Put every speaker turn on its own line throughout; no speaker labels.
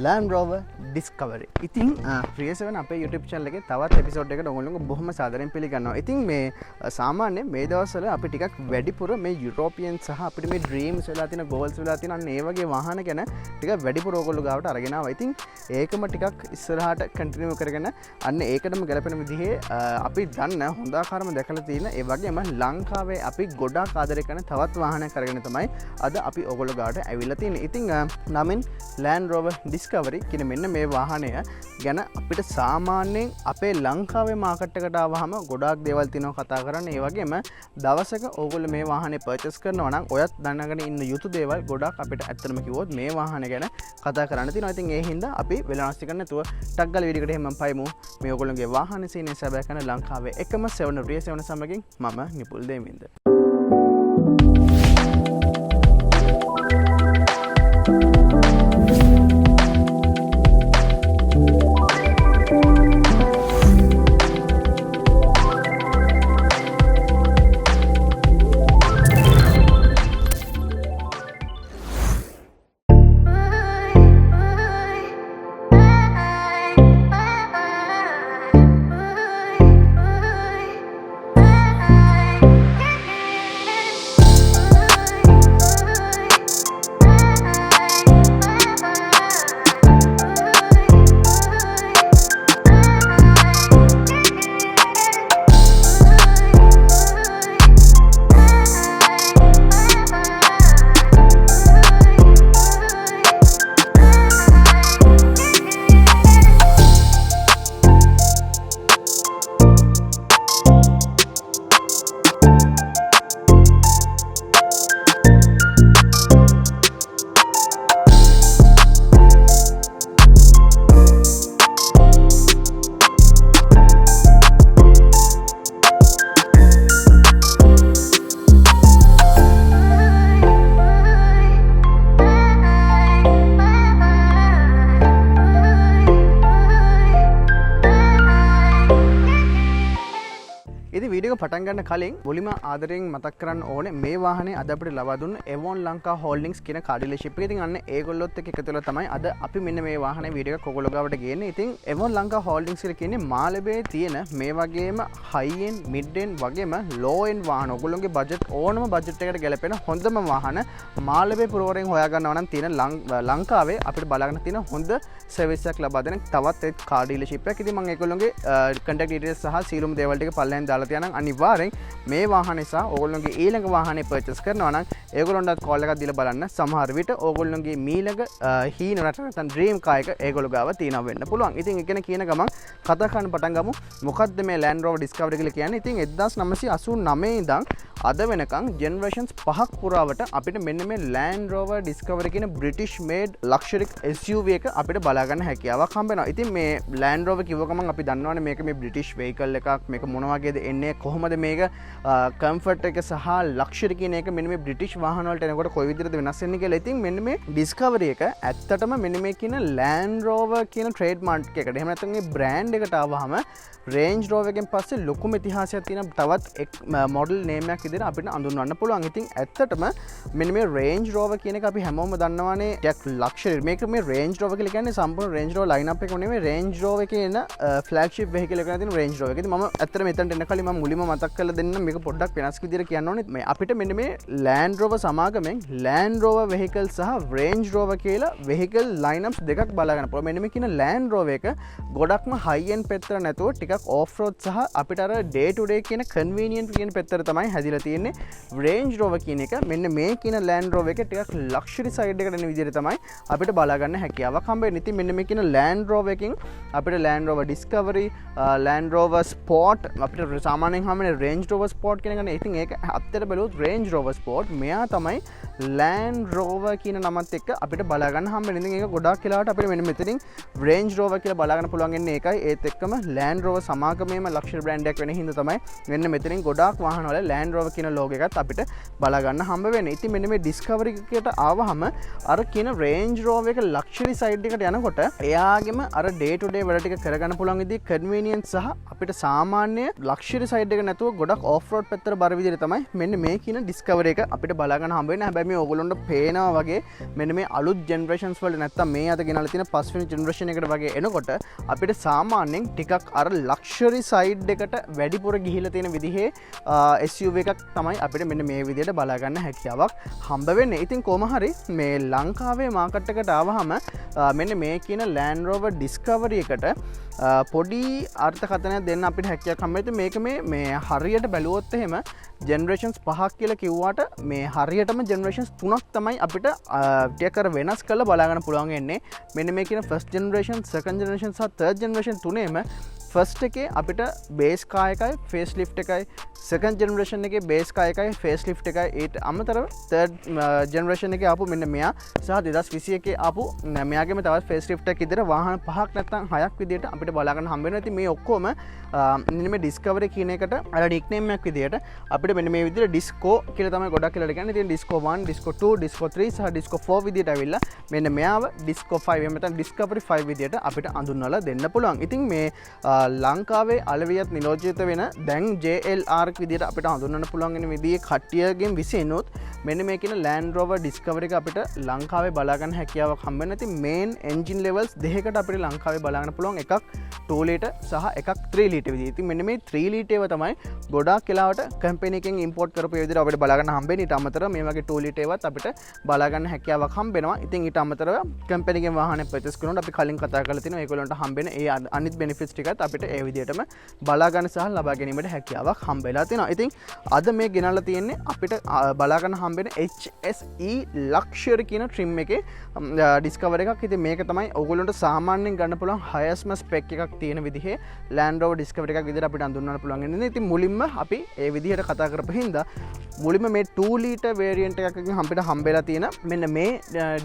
Land Rover Discovery. ඉතින් ප්‍රියසෙවන් අපේ YouTube channel එකේ තවත් එපිසෝඩ් එකකට ඔයගොල්ලෝ බොහොම සාදරයෙන් පිළිගන්නවා. ඉතින් මේ සාමාන්‍යයෙන් මේ දවස්වල අපි ටිකක් වැඩිපුර මේ යුරෝපියන් සහ අපිට මේ ඩ්‍රීම්ස් වෙලා තියෙන ගෝල්ස් වෙලා තියෙන අන්න ඒ වගේ වාහන ගැන ටිකක් වැඩිපුර ඔයගොල්ලෝ ගාවට අරගෙන ආවා. ඉතින් ඒකම ටිකක් ඉස්සරහට කන්ටිනියු කරගෙන අන්න ඒකටම ගැලපෙන විදිහේ අපි දන්න හොඳ ආකාරම දැකලා තියෙන ඒ වගේම ලංකාවේ අපි ගොඩාක් ආදරය කරන තවත් වාහනයක් අරගෙන තමයි අද අපි ඔයගොල්ලෝ ගාවට ඇවිල්ලා තියෙන්නේ. ඉතින් නමින් Land Rover Discovery කියන මෙන්න මේ වාහනය ගැන අපිට සාමාන්‍යයෙන් අපේ ලංකාවේ මාකට් එකට ආවහම ගොඩාක් දේවල් තියෙනවා කතා කරන්න. ඒ වගේම දවසක ඕගොල්ලෝ මේ වාහනේ පර්චේස් කරනවා නම් ඔයත් දැනගෙන ඉන්න යුතු දේවල් ගොඩාක් අපිට ඇත්තටම කිව්වොත් මේ වාහන ගැන කතා කරන්න තියෙනවා. ඉතින් ඒ හින්දා අපි වෙලාස්ති කරන්න නැතුව ටක් ගාලා වීඩියෝ එකට එහෙම පයිමු. මේ ඕගොල්ලෝගේ වාහනේ සීනේ සැබෑ කරන ලංකාවේ එකම 7 රිය 7 සමගින් මම නිපුල් දෙමින්ද. පටන් ගන්න කලින් මුලින්ම ආදරයෙන් මතක් කරන්න ඕනේ මේ වාහනේ අද අපිට ලබා දුන්න Avon Lanka Holdings කියන කාර් ඩීලර්ෂිප් එකේ. ඉතින් අන්න ඒගොල්ලොත් එක්ක එකතු වෙලා තමයි අද අපි මෙන්න මේ වාහනේ වීඩියෝ එකක් ඔයගොල්ලෝ ගාවට ගේන්නේ. ඉතින් Avon Lanka Holdings කියලා කියන්නේ මාළඹේ තියෙන මේ වගේම high end mid end වගේම low end වාහන ඔයගොල්ලෝගේ බජට් ඕනම බජට් එකකට ගැලපෙන හොඳම වාහන මාළඹේ පුරවරෙන් හොයා ගන්නවා නම් තියෙන ලංකාවේ අපිට බලාගෙන තියෙන හොඳ සර්විස් එකක් ලබා දෙන තවත් එක් කාර් ඩීලර්ෂිප් එකක්. ඉතින් මම ඒගොල්ලෝගේ contact details සහ සීලුම දේවල් ටික පල්ලෙන් දාලා තියනම් අනිවාර්යෙන් මේ වාහන නිසා ඕගොල්ලෝගේ ඊළඟ වාහනේ පර්චේස් කරනවා නම් ඒගොල්ලොන්ට කෝල් එකක් දීලා බලන්න. සමහර විට ඕගොල්ලෝගේ මීළඟ හීන නැත්නම් ඩ්‍රීම් කාර් එක ඒගොල්ලෝ ගාව තියෙනවා වෙන්න පුළුවන්. ඉතින් ඒ කියන ගමන් කතා කරන්න පටන් ගමු. මොකද්ද මේ Land Rover Discovery කියලා කියන්නේ? ඉතින් 1989 ඉඳන් අද වෙනකන් ජෙනරේෂන්ස් 5ක් පුරාවට අපිට මෙන්න මේ Land Rover Discovery කියන British made luxury SUV එක අපිට බලා ගන්න හැකියාවක් හම්බ වෙනවා. ඉතින් මේ Land Rover කිව්ව ගමන් අපි දන්නවනේ මේක මේ British vehicle එකක්. මේක මොන වගේද එන්නේ? කොහොමද මේක කම්ෆර්ට් එක සහ ලක්ෂරි කියන එක මෙන්න මේ බ්‍රිටිෂ් වාහන වලට එනකොට කොයි විදිහටද වෙනස් වෙන්නේ කියලා. ඉතින් මෙන්න මේ ඩිස්කවරි එක ඇත්තටම මෙන්න මේ කියන Land Rover කියන ට්‍රේඩ් මාර්ක් එකට එහෙම නැත්නම් මේ බ්‍රෑන්ඩ් එකට ආවහම Range Rover එකෙන් පස්සේ ලොකුම ඉතිහාසයක් තියෙන තවත් මොඩල් නේම් එකක් විදිහට අපිට අඳුන්වන්න පුළුවන්. ඉතින් ඇත්තටම මෙන්න මේ Range Rover කියන එක අපි හැමෝම දන්නවානේ ටෙක් ලක්ෂරි. මේක මේ Range Rover කියලා කියන්නේ සම්පූර්ණ Range Rover line up එක නෙමෙයි Range Rover එකේ එන ෆ්ලැග්ෂිප් වෙහිකල් එකක් තියෙන Range Rover එක. ඉතින් මම ඇත්තටම මෙතනට එන්න කලින් මම මුලින්ම මතක් කරලා දෙන්න මේක පොඩ්ඩක් වෙනස් විදිහට කියන්න ඕනේ. මේ අපිට මෙන්න මේ Land Rover සමාගමෙන් Land Rover vehicle සහ Range Rover කියලා vehicle lineups දෙකක් බලා ගන්න පුළුවන්. මෙන්න මේ කියන Land Rover එක ගොඩක්ම high end පැත්තට නැතුව ටිකක් off road සහ අපිට අර day to day කියන convenient කියන පැත්තට තමයි හැදිලා තියෙන්නේ. Range Rover කියන එක මෙන්න මේ කියන Land Rover එක ටිකක් luxury side එකට එන විදිහට තමයි අපිට බලා ගන්න හැකියාවක් හම්බ වෙන්නේ. ඉතින් මෙන්න මේ කියන Land Rover එකකින් අපිට Land Rover Discovery, Land Rover Sport අපිට සාමාන්‍යයෙන් හම්බෙන්නේ Range Rover Sport කියන එක නේ. ඉතින් ඒක අත්තර බැලුවොත් Range Rover Sport මෙයා තමයි Land Rover කියන නමත් එක්ක අපිට බලා ගන්න හම්බෙන්නේ. ඉතින් ඒක ගොඩාක් වෙලාවට අපිට මෙන්න මෙතනින් Range Rover කියලා බලා ගන්න පුළුවන් වෙන්නේ ඒකයි. ඒත් එක්කම Land Rover සමාගමේම ලක්ෂරි බ්‍රෑන්ඩ් එකක් වෙන හින්දා තමයි මෙන්න මෙතනින් ගොඩාක් වාහන වල Land Rover කියන ලෝගෝ එකත් අපිට බලා ගන්න හම්බ වෙන්නේ. ඉතින් මෙන්න මේ Discovery එකට ආවහම අර කියන Range Rover එක ලක්ෂරි සයිඩ් එකට යනකොට එයාගෙම අර day to day වැඩ ටික කරගන්න පුළුවන් විදිහ convenience සහ අපිට සාමාන්‍ය ලක්ෂරි සයිඩ් එක නැතුව ගොඩක් off road පැත්තට බර විදිහට තමයි මෙන්න මේ කියන Discovery එක අපිට බලා ගන්න හම්බ වෙන්නේ. හැබැයි හැබැයි මේ ඔයගොල්ලන්ට පේනවා වගේ මෙන්න මේ අලුත් ජෙනරේෂන්ස් වල නැත්තම් මේ අද ගෙනල්ලා තියෙන පස්වෙනි ජෙනරේෂන් එකට වගේ එනකොට අපිට සාමාන්‍යයෙන් ටිකක් අර ලක්ෂරි සයිඩ් එකට වැඩිපුර ගිහිලා තියෙන විදිහේ SUV එකක් තමයි අපිට මෙන්න මේ විදිහට බලා ගන්න හැකියාවක් හම්බ වෙන්නේ. ඉතින් කොහොම හරි මේ ලංකාවේ මාකට් එකට ආවහම මෙන්න මේ කියන Land Rover Discovery එකට පොඩි අර්ථකථනයක් දෙන්න අපිට හැකියාවක් හම්බ වෙද්දී මේක මේ හරියට බැලුවොත් එහෙම ජෙනරේෂන්ස් 5ක් කියලා කිව්වට මේ හරියටම ජෙනරේෂන්ස් 3ක් තමයි අපිට ටිකක් අර වෙනස් කරලා බලා ගන්න පුළුවන් වෙන්නේ. මෙන්න මේ කියන ෆස්ට් ජෙනරේෂන්, සෙකන්ඩ් ජෙනරේෂන් සහ තර්ඩ් ජෙනරේෂන් තුනේම ෆස්ට් එකේ අපිට බේස් කාර් එකයි ෆේස් ලිෆ්ට් එකයි, සෙකන්ඩ් ජෙනරේෂන් එකේ බේස් කාර් එකයි ෆේස් ලිෆ්ට් එකයි, ඊට අමතරව තර්ඩ් ජෙනරේෂන් එකේ ආපු මෙන්න මෙයා සහ 2021 ආපු මෙයාගේම තවත් ෆේස් ලිෆ්ට් එකක් විදිහට වාහන 5ක් නැත්නම් 6ක් විදිහට අපිට බලා ගන්න හම්බ වෙනවා. ඉතින් මේ ඔක්කොම මෙන්න මේ ඩිස්කවරි කියන එකට අර නික්නේම් එකක් විදිහට අපිට මෙන්න මේ විදිහට ඩිස්කෝ කියලා තමයි ගොඩක් කියලා කියන්නේ. ඉතින් ඩිස්කෝ 1, ඩිස්කෝ 2, ඩිස්කෝ 3 සහ ඩිස්කෝ 4 විදිහට ඇවිල්ලා මෙන්න මෙයාව ඩිස්කෝ 5 එහෙම නැත්නම් ඩිස්කවරි 5 විදිහට අපිට අඳුන්වලා දෙන්න පුළුවන්. ඉතින් මේ ලංකාවේ අලවියත් නිලෝජිත වෙන දැන් JLR විදිහට අපිට හඳුන්වන්න පුළුවන් වෙන විදිහේ කට්ටියගෙන් විසිනුත් මෙන්න මේ කියන Land Rover Discovery එක අපිට ලංකාවේ බලා ගන්න හැකියාවක් හම්බ වෙන. ඉතින් මේන් එන්ජින් ලෙවල්ස් දෙකකට අපිට ලංකාවේ බලා ගන්න පුළුවන්. එකක් 2 ලීටර් සහ එකක් 3 ලීටර් විදිහට. ඉතින් මෙන්න මේ 3 ලීටර් ඒවා තමයි ගොඩාක් වෙලාවට කම්පැනි එකෙන් ඉම්පෝට් කරපු විදිහට අපිට බලා ගන්න හම්බ වෙන්නේ. ඊට අමතරව මේ වගේ 2 ලීටර් ඒවත් අපිට බලා ගන්න හැකියාවක් හම්බ වෙනවා. ඉතින් ඊට අමතරව කම්පැනි එකෙන් වාහනයක් පර්චේස් කරනකොට අපි කලින් කතා කරලා තියෙනවා ඒගොල්ලන්ට හම්බ වෙන ඒ අනිත් බෙනිෆිට්ස් ටිකත් අපිට ඒ විදිහටම බලා ගන්න සහ ලබා ගැනීමට හැකියාවක් හම්බ වෙලා තියෙනවා. ඉතින් අද මේ ගෙනල්ලා තියෙන්නේ අපිට බලා ගන්න හම්බ වෙන HSE Luxury කියන trim එකේ Discover එකක්. ඉතින් මේක තමයි ඔයගොල්ලන්ට සාමාන්‍යයෙන් ගන්න පුළුවන් highest spec එකක් තියෙන විදිහේ Land Rover Discovery එකක් විදිහට අපිට අඳුන්වන්න පුළුවන් වෙන්නේ. ඉතින් මුලින්ම අපි ඒ විදිහට කතා කරපු හින්දා මුලින්ම මේ 2 ලීටර් variant එකකින් අපිට හම්බෙලා තියෙන මෙන්න මේ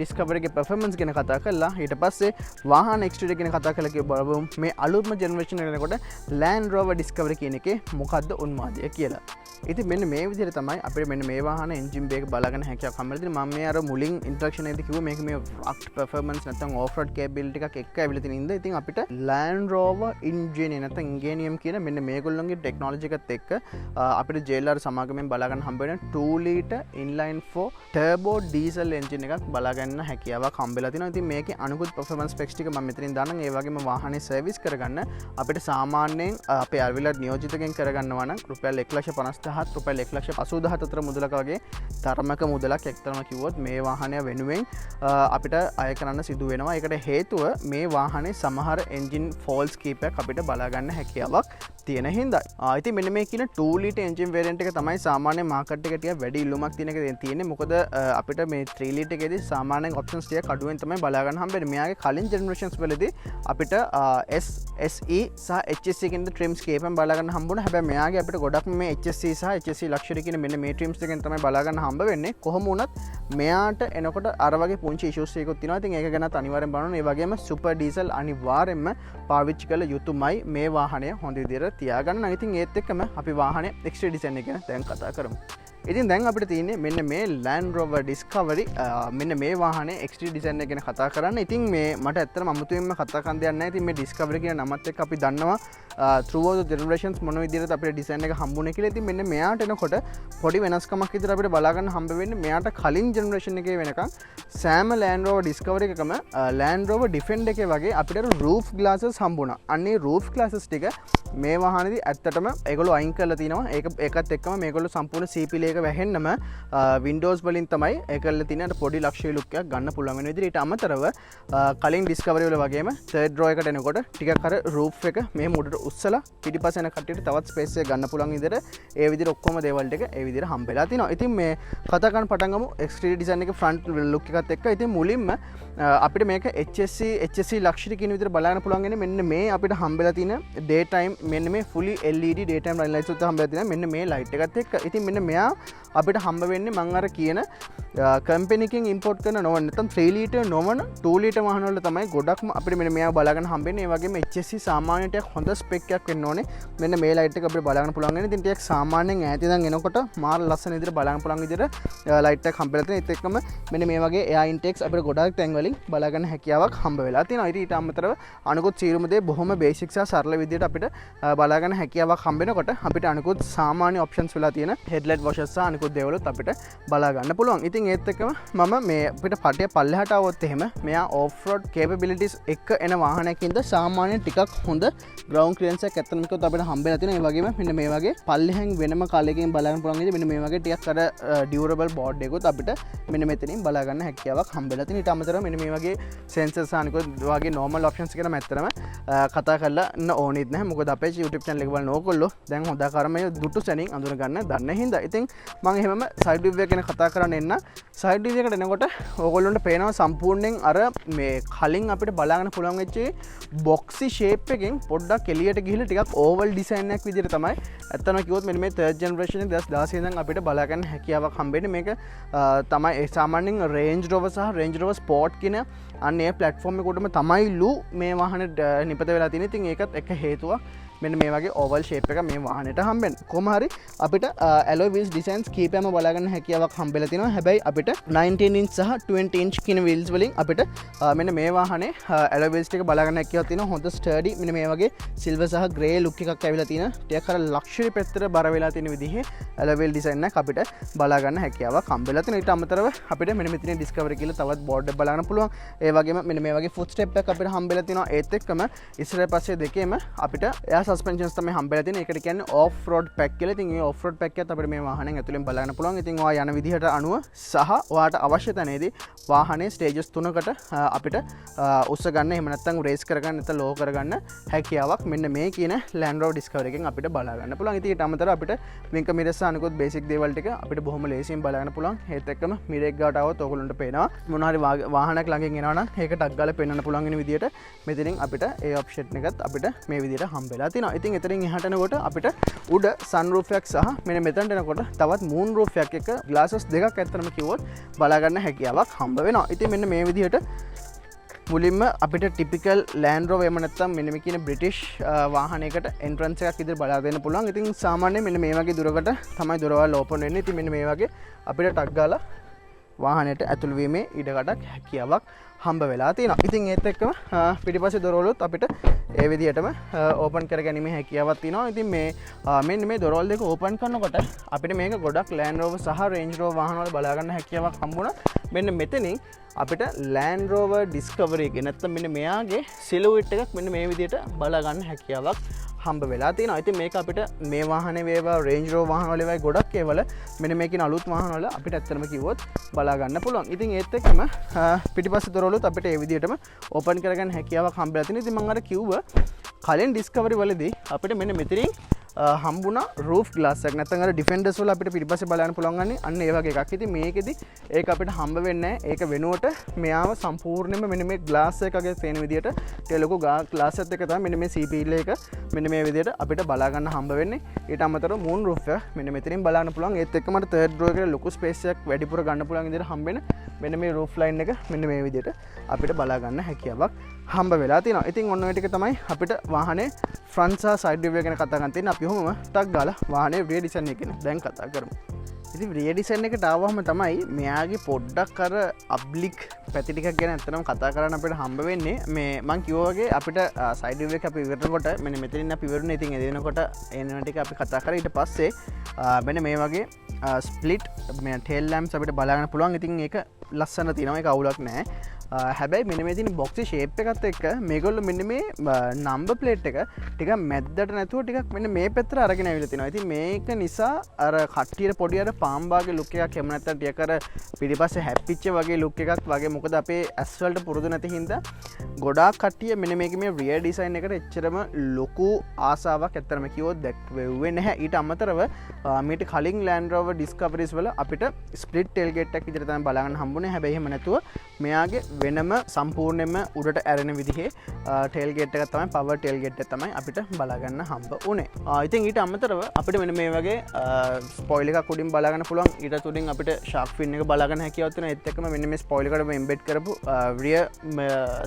Discovery එකේ performance ගැන කතා කරලා ඊට පස්සේ වාහන exterior ගැන කතා කරලා කියවබ මේ අලුත්ම generation එකනකොට Land Rover Discovery කියන එකේ මොකද්ද උන්මාදය කියලා. ඉතින් මෙන්න මේ විදිහට තමයි අපිට මෙන්න මේ වාහන එන්ජින් බේක බලාගෙන හැකියාවක් හම්බෙලා තියෙන්නේ. මම මේ අර මුලින් ඉන්ට්‍රොඩක්ෂන් එකේදී කිව්වා මේක මේ rugged performance නැත්නම් off road capability එකක් එක්ක ඇවිල්ලා තියෙන ඉඳ ඉතින් අපිට Land Rover engine නැත්නම් Ingenium කියන මෙන්න මේගොල්ලෝගේ ටෙක්නොලොජි එකත් එක්ක අපිට JLR සමාගමෙන් බලා ගන්න හම්බ වෙන 2 litre inline 4 turbo diesel engine එකක් බලා ගන්න හැකියාවක් හම්බෙලා තියෙනවා. ඉතින් මේකේ අනුකූල performance specs ටික මම මෙතනින් දාන්නම්. ඒ වගේම වාහනේ සර්විස් කරගන්න අපිට සාමාන්‍යයෙන් අපේ අරවිල නියෝජිතකෙන් කරගන්නවා නම් රුපියල් 1,50,000 රුපියල් 1,80,000 අතර මුදලක වගේ තරමක මුදලක් එක්තරම කිව්වොත් මේ වාහනය වෙනුවෙන් අපිට අය කරන්න සිදු වෙනවා. ඒකට හේතුව මේ වාහනේ සමහර එන්ජින් ෆෝල්ස් කීපයක් අපිට බලා ගන්න හැකියාවක් තියෙන හින්දා. ඉතින් මෙන්න මේ කියන 2 ලීටර් එන්ජින් වේරියන්ට් එක තමයි සාමාන්‍ය මාකට් එකට ටිකක් වැඩි ඉල්ලුමක් තියෙන එක තියෙන්නේ. මොකද අපිට මේ 3 ලීටර් එකේදී සාමාන්‍යයෙන් ඔප්ෂන්ස් ටිකක් අඩුවෙන් තමයි බලා ගන්න හම්බෙන්නේ. මෙයාගේ කලින් ජෙනරේෂන්ස් වලදී අපිට SE සහ HSE කියන ට්‍රිම්ස් කීපෙන් බලා ගන්න හම්බුණා. හැබැයි මෙයාගේ අපිට ගොඩක් මේ HSE සහ HSE Luxury කියන මෙන්න මේ ට්‍රිම්ස් දෙකෙන් තමයි බලා ගන්න හම්බ වෙන්නේ. කොහොම වුණත් මෙයාට එනකොට අර වගේ පුංචි ඉෂුස් එකකුත් තියෙනවා. ඉතින් ඒක ගැනත් අනිවාර්යෙන් බලන්න. ඒ වගේම සුපර් ඩීසල් අනිවාර්යෙන්ම පාවිච්චි කළ යුතුමයි මේ වාහනය හොඳ විදිහට තියාගන්න. ඉතින් ඒත් එක්කම අපි වාහනේ එක්ස්ට්‍රා ඩිසයින් එක ගැන දැන් කතා කරමු. ඉතින් දැන් අපිට තියෙන්නේ මෙන්න මේ Land Rover Discovery මෙන්න මේ වාහනේ එක්ස්ට්‍රා ඩිසයින් එක ගැන කතා කරන්න. ඉතින් මේ මට ඇත්තටම අමුතුවෙන්ම කතා කරන්න දෙයක් නැහැ. ඉතින් මේ Discovery කියන නමත් එක්ක අපි දන්නවා throughout the generations මොන විදිහට අපිට ඩිසයින් එක හම්බුනේ කියලා. ඉතින් මෙන්න මෙයාට එනකොට පොඩි වෙනස්කමක් විදිහට අපිට බලා ගන්න හම්බ වෙන්නේ මෙයාට කලින් ජෙනරේෂන් එකේ වෙනකන් සෑම Land Rover Discovery එකකම Land Rover Defender එකේ වගේ අපිට roof glasses හම්බුණා. අන්නේ roof glasses ටික මේ වාහනේදී ඇත්තටම ඒගොල්ලෝ අයින් කරලා තිනවා. ඒකත් එක්කම මේගොල්ලෝ සම්පූර්ණ CP එක වැහෙන්නම Windows වලින් තමයි ඒකල්ල තියෙන පොඩි ලක්ෂ්‍ය ලුක් එකක් ගන්න පුළුවන් වෙන විදිහට. ඊට අමතරව කලින් Discovery වල වගේම third row එකට එනකොට ටිකක් අර roof එක මේ මුඩට උස්සලා පිටිපස්ස යන කට්ටියට තවත් ස්පේස් එක ගන්න පුළුවන් විදිහට ඒ විදිහට ඔක්කොම දේවල් ටික ඒ විදිහට හම්බෙලා තිනවා. ඉතින් මේ කතා කරන්න පටන් ගමු exterior design එකේ front look එකත් එක්ක. ඉතින් මුලින්ම අපිට මේක HSE Luxury කියන විදිහට බලන්න පුළුවන් වෙන්නේ මෙන්න මේ අපිට හම්බෙලා තියෙන daytime මෙන්න මේ fully LED daytime running lights උත් හම්බෙලා තියෙනවා මෙන්න මේ light එකත් එක්ක. ඉතින් මෙන්න මෙයා අපිට හම්බ වෙන්නේ මම අර කියන කම්පැනි එකෙන් ඉම්පෝර්ට් කරන නොවන නැත්නම් 3 ලීටර් නොවන 2 ලීටර් වාහන වල තමයි ගොඩක්ම අපිට මෙන්න මෙයා බලාගෙන හම්බෙන්නේ. ඒ වගේම HSE සාමාන්‍යයෙන් ටිකක් හොඳ ස්පෙක් එකක් වෙන්න ඕනේ. මෙන්න මේ ලයිට් එක අපිට බලාගෙන පුළුවන් වෙන්නේ. ඉතින් ටිකක් සාමාන්‍යයෙන් ඈත ඉඳන් එනකොට මාර ලස්සන විදිහට බලාගෙන පුළුවන් විදිහට ලයිට් එකක් හම්බෙලා තියෙනවා. ඒත් එක්කම මෙන්න මේ වගේ එයා ඉන්ටෙක්ස් අපිට ගොඩක් තැන්වල වලින් බලා ගන්න හැකියාවක් හම්බ වෙලා තියෙනවා. ඉතින් ඊට අමතරව අනිකුත් සියලුම දේ බොහොම බේසික් සහ සරල විදිහට අපිට බලා ගන්න හැකියාවක් හම්බ වෙනකොට අපිට අනිකුත් සාමාන්‍ය ඔප්ෂන්ස් වෙලා තියෙන හෙඩ්ලයිට් වොෂර්ස් සහ අනිකුත් දේවලුත් අපිට බලා ගන්න පුළුවන්. ඉතින් ඒත් එක්කම මම මේ අපිට පටිය පල්ලෙහාට આવොත් එහෙම මෙයා ඔෆ් රෝඩ් කේපබිලිටිස් එක එන වාහනයකින්ද සාමාන්‍යයෙන් ටිකක් හොඳ ග්‍රවුන්ඩ් ක්ලියරන්ස් එකක් ඇත්තටම කිව්වොත් අපිට හම්බ වෙලා තියෙනවා. ඒ වගේම මෙන්න මේ වගේ පල්ලෙහෙන් වෙනම කාලයකින් බලා ගන්න පුළුවන්. මෙන්න මේ වගේ ටිකක් අර ඩියුරබල් බෝඩ් එකකුත් අපිට මෙන්න මෙතනින් බලා ගන්න හැකියාවක් හම්බ වෙලා තියෙනවා. ඊට අමතරව මෙන්න මේ වගේ සෙන්සර්ස් අනිකුත් වගේ normal options එකන මැත්තරම කතා කරලා ඉන්න ඕනෙත් නැහැ. මොකද අපේ YouTube channel එක බලන ඕගොල්ලෝ දැන් හොඳාකාරම දුටු සැනින් අඳුර ගන්න දන්න හින්දා. ඉතින් මම එහෙමම side view එක ගැන කතා කරන්න එන්න. side view එකට එනකොට ඕගොල්ලොන්ට පේනවා සම්පූර්ණයෙන් අර මේ කලින් අපිට බලා ගන්න පුළුවන් වෙච්ච boxy shape එකෙන් පොඩ්ඩක් එළියට ගිහිල්ලා ටිකක් oval design එකක් විදිහට තමයි ඇත්තම කිව්වොත් මෙන්න මේ third generation එක 2016 ඉඳන් අපිට බලා ගන්න හැකියාවක් හම්බෙන්නේ. මේක තමයි සාමාන්‍යයෙන් Range Rover සහ Range Rover Sport කියන අන්න ඒ platform එකකටම තමයිලු මේ වාහනේ නිපද වෙලා තියෙන්නේ. ඉතින් ඒකත් එක හේතුවක් මෙන්න මේ වගේ oval shape එක මේ වාහනේට හම්බෙන්නේ. කොහොම හරි අපිට alloy wheels designs කීපයක්ම බලා ගන්න හැකියාවක් හම්බෙලා තිනවා. හැබැයි අපිට 19 inch සහ 20 inch කියන wheels වලින් අපිට මෙන්න මේ වාහනේ alloy wheels ටික බලා ගන්න හැකියාවක් තියෙනවා. හොඳ sturdy මෙන්න මේ වගේ silver සහ grey look එකක් ඇවිල්ලා තියෙන. ටිකක් අර luxury පැත්තට බර වෙලා තියෙන විදිහේ alloy wheel design එකක් අපිට බලා ගන්න හැකියාවක් හම්බෙලා තියෙනවා. ඊට අමතරව අපිට මෙන්න මෙතන discovery කියලා තවත් board එක බලා ගන්න පුළුවන්. ඒ වගේම මෙන්න මේ වගේ foot step එකක් අපිට හම්බෙලා තියෙනවා. ඒත් එක්කම ඉස්සරහ පස්සේ දෙකේම අපිට suspensions තමයි හම්බෙලා තියෙන්නේ. ඒකට කියන්නේ off road pack කියලා. ඉතින් මේ off road pack එකත් අපිට මේ වාහනයෙන් ඇතුලෙන් බලන්න පුළුවන්. ඉතින් ඔයා යන විදිහට අනුව සහ ඔයාට අවශ්‍ය තැනේදී වාහනේ stages 3කට අපිට උස්ස ගන්න එහෙම නැත්නම් රේස් කරගන්න නැත්නම් ලෝ කරගන්න හැකියාවක් මෙන්න මේ කියන Land Rover Discovery එකෙන් අපිට බලා ගන්න පුළුවන්. ඉතින් ඊට අමතරව අපිට වින්ක මිරර්ස් අනිකුත් බේසික් දේවල් ටික අපිට බොහොම ලේසියෙන් බලා ගන්න පුළුවන්. ඒත් එක්කම මිරර් එක ගාවට આવොත් ඔයගොල්ලන්ට පේනවා මොන හරි වාහනයක් ළඟින් එනවා නම් ඒක ටක් ගාලා පෙන්වන්න පුළුවන් වෙන විදිහට මෙතනින් අපිට ඒ ඔප්ෂන් එකත් අපිට මේ විදිහට හම්බෙලා තියෙනවා. ඉතින් එතනින් එහාට යනකොට අපිට උඩ sunroof එකක් සහ මෙන්න මෙතනට එනකොට තවත් moon roof එකක් එක glasses දෙකක් ඇත්තටම කිව්වොත් බලා ගන්න හැකියාවක් හම්බ වෙනවා. ඉතින් මෙන්න මේ විදිහට මුලින්ම අපිට ටිපිකල් Land Rover එහෙම නැත්නම් මෙන්න මේ කියන British වාහනයකට entrance එකක් ඉදිරිය බලා දෙන්න පුළුවන්. ඉතින් සාමාන්‍යයෙන් මෙන්න මේ වගේ දුරකට තමයි දොරවල් open වෙන්නේ. ඉතින් මෙන්න මේ වගේ අපිට ටක් ගාලා වාහනයට ඇතුළු වීමේ ඉඩකඩක් හැකියාවක් හම්බ වෙලා තියෙනවා. ඉතින් ඒත් එක්කම පිටිපස්සේ දොරවලුත් අපිට ඒ විදිහටම ඕපන් කර ගැනීමේ හැකියාවක් තියෙනවා. ඉතින් මේ මෙන්න මේ දොරවල් දෙක ඕපන් කරනකොට අපිට මේක ගොඩක් Land Rover සහ Range Rover වාහනවල බලා ගන්න හැකියාවක් හම්බුණා. මෙන්න මෙතනින් අපිට Land Rover Discovery එක නැත්නම් මෙන්න මෙයාගේ සිලුවෙට් එකක් මෙන්න මේ විදිහට බලා ගන්න හැකියාවක් හම්බ වෙලා තියෙනවා. ඉතින් මේක අපිට මේ වාහනේ වේවා Range Rover වාහනවල වේවා ගොඩක් ඒවල මෙන්න මේකින අලුත් වාහනවල අපිට ඇත්තටම කිව්වොත් බලා ගන්න පුළුවන්. ඉතින් ඒත් එක්කම පිටිපස්සේ දොරවලුත් අපිට ඒ විදිහටම ඕපන් කරගන්න හැකියාවක් හම්බෙලා තියෙනවා. ඉතින් මම අර කිව්වා කලින් Discovery වලදී අපිට මෙන්න මෙතනින් හම්බුණා roof glass එකක්. නැත්නම් අර defenders වල අපිට පිටිපස්සේ බලන්න පුළුවන් ගන්නේ අන්න ඒ වගේ එකක්. ඉතින් මේකෙදි ඒක අපිට හම්බ වෙන්නේ නැහැ. ඒක වෙනුවට මෙයාව සම්පූර්ණයෙන්ම මෙන්න මේ glass එකකගේ තියෙන විදිහට ඒ ලොකු glass එකත් එක තමයි මෙන්න මේ CPL එක මෙන්න මේ විදිහට අපිට බලා ගන්න හම්බ වෙන්නේ. ඊට අමතරව moon roof එක මෙන්න මෙතනින් බලන්න පුළුවන්. ඒත් එක්කම අර third row එකේ ලොකු space එකක් වැඩිපුර ගන්න පුළුවන් විදිහට හම්බ වෙන මෙන්න මේ roof line එක මෙන්න මේ විදිහට අපිට බලා ගන්න හැකියාවක් හම්බ වෙලා තියෙනවා. ඉතින් ඔන්න ඔය ටික තමයි අපිට වාහනේ front සහ side view ගැන කතා කරන්න තියෙන්නේ. අපි ඔහොම ටක් ගාලා වාහනේ rear design එක ගැන දැන් කතා කරමු. ඉතින් rear design එකට ආවම තමයි මෙයාගේ පොඩ්ඩක් අර අබ්ලික් පැති ටිකක් ගැන අතනම කතා කරන්න අපිට හම්බ වෙන්නේ. මේ මම කිව්වා වගේ අපිට side view එක අපි ඉවරනකොට මෙන්න මෙතනින් අපි ඉවරුනේ. ඉතින් එදිනකොට එන ටික අපි කතා කරා. ඊට පස්සේ මෙන්න මේ වගේ ස්ප්ලිට් මේ tail lamps අපිට බලා ගන්න පුළුවන්. ඉතින් ඒක ලස්සන තියෙනවා. ඒක අවුලක් නැහැ. හැබැයි මෙන්න මේ තියෙන boxy shape එකත් එක්ක මේගොල්ලෝ මෙන්න මේ number plate එක ටිකක් මැද්දට නැතුව ටිකක් මෙන්න මේ පැත්තට අරගෙන ආවිලා තිනවා. ඉතින් මේක නිසා අර කට්ටියට පොඩි අර පාම්බාගේ look එකක් එහෙම නැත්නම් ටිකක් අර පිටිපස්සේ හැප්පිච්ච වගේ look එකක් වගේ. මොකද අපේ asphalt පුරුදු නැති හින්දා ගොඩාක් කට්ටිය මෙන්න මේකේ මේ rear design එකට එච්චරම ලොකු ආසාවක් ඇත්තටම කිව්වොත් දැක්වෙන්නේ නැහැ. ඊට අමතරව මීට කලින් Land Rover Discoveries වල අපිට split tailgate එකක් විදිහට තමයි බලාගන්න හම්බුනේ. හැබැයි එහෙම නැතුව මෙයාගේ වෙනම සම්පූර්ණයෙන්ම උඩට ඇරෙන විදිහේ ටේල්ගේට් එකක් තමයි පවර් ටේල්ගේට් එක තමයි අපිට බලා ගන්න හම්බ උනේ. ඉතින් ඊට අමතරව අපිට මෙන්න මේ වගේ ස්පොයිලර් එකක් උඩින් බලා ගන්න පුළුවන්. ඊට උඩින් අපිට ෂාර්ක් ෆින් එක බලා ගන්න හැකියාවක් තියෙනවා. ඒත් එක්කම මෙන්න මේ ස්පොයිලර් එකට එම්බෙඩ් කරපු rear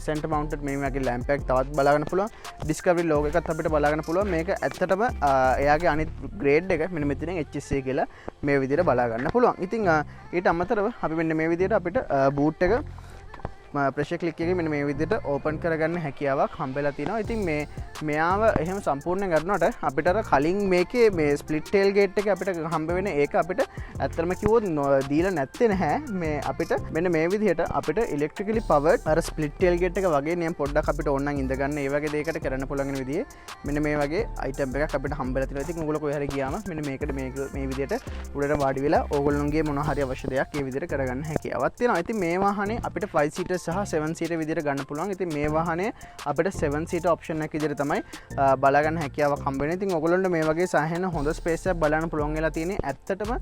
center mounted මේ වගේ ලැම්ප් එකක් තවත් බලා ගන්න පුළුවන්. Discovery logo එකත් අපිට බලා ගන්න පුළුවන්. මේක ඇත්තටම එයාගේ අනිත් ග්‍රේඩ් එක මෙන්න මෙතනින් HSA කියලා මේ විදිහට බලා ගන්න පුළුවන්. ඉතින් ඊට අමතරව අපි මෙන්න මේ විදිහට අපිට බූට් එක ප්‍රෙෂර් ක්ලික් එකේ මෙන්න මේ විදිහට ඕපන් කරගන්න හැකියාවක් හම්බෙලා තිනවා. ඉතින් මෙයාව එහෙම සම්පූර්ණයෙන් කරනකොට අපිට අර කලින් මේකේ මේ ස්ප්ලිට් ටේල් ගේට් එක අපිට හම්බ වෙන ඒක අපිට ඇත්තටම කිව්වොත් දීලා නැත්තේ නැහැ. මේ අපිට මෙන්න මේ විදිහට අපිට ඉලෙක්ට්‍රිකලි පවර්ඩ් අර ස්ප්ලිට් ටේල් ගේට් එක වගේ නියම් පොඩ්ඩක් අපිට ඕන නම් ඉඳ ගන්න ඒ වගේ දෙයකට කරන්න පුළුවන් වෙන විදිහේ මෙන්න මේ වගේ අයිටම් එකක් අපිට හම්බෙලා තිනවා. ඉතින් ඔයගොල්ලෝ කොහේ හරි ගියාම මෙන්න මේකට මේ විදිහට උඩට වාඩි වෙලා ඕගොල්ලෝගේ මොනවා හරි අවශ්‍ය දෙයක් ඒ විදිහට කරගන්න හැකියාවක් තියෙනවා. ඉතින් මේ වාහනේ අපිට 5 seater සහ 7 seater විදිහට ගන්න පුළුවන්. ඉතින් මේ වාහනේ අපිට 7 seater option එකක් විදිහට තමයි බලා ගන්න හැකියාවක් හම්බ වෙන්නේ. ඉතින් ඔයගොල්ලන්ට මේ වගේ සාහන හොඳ ස්පේස් එකක් බලන්න පුළුවන් වෙලා තියෙන්නේ. ඇත්තටම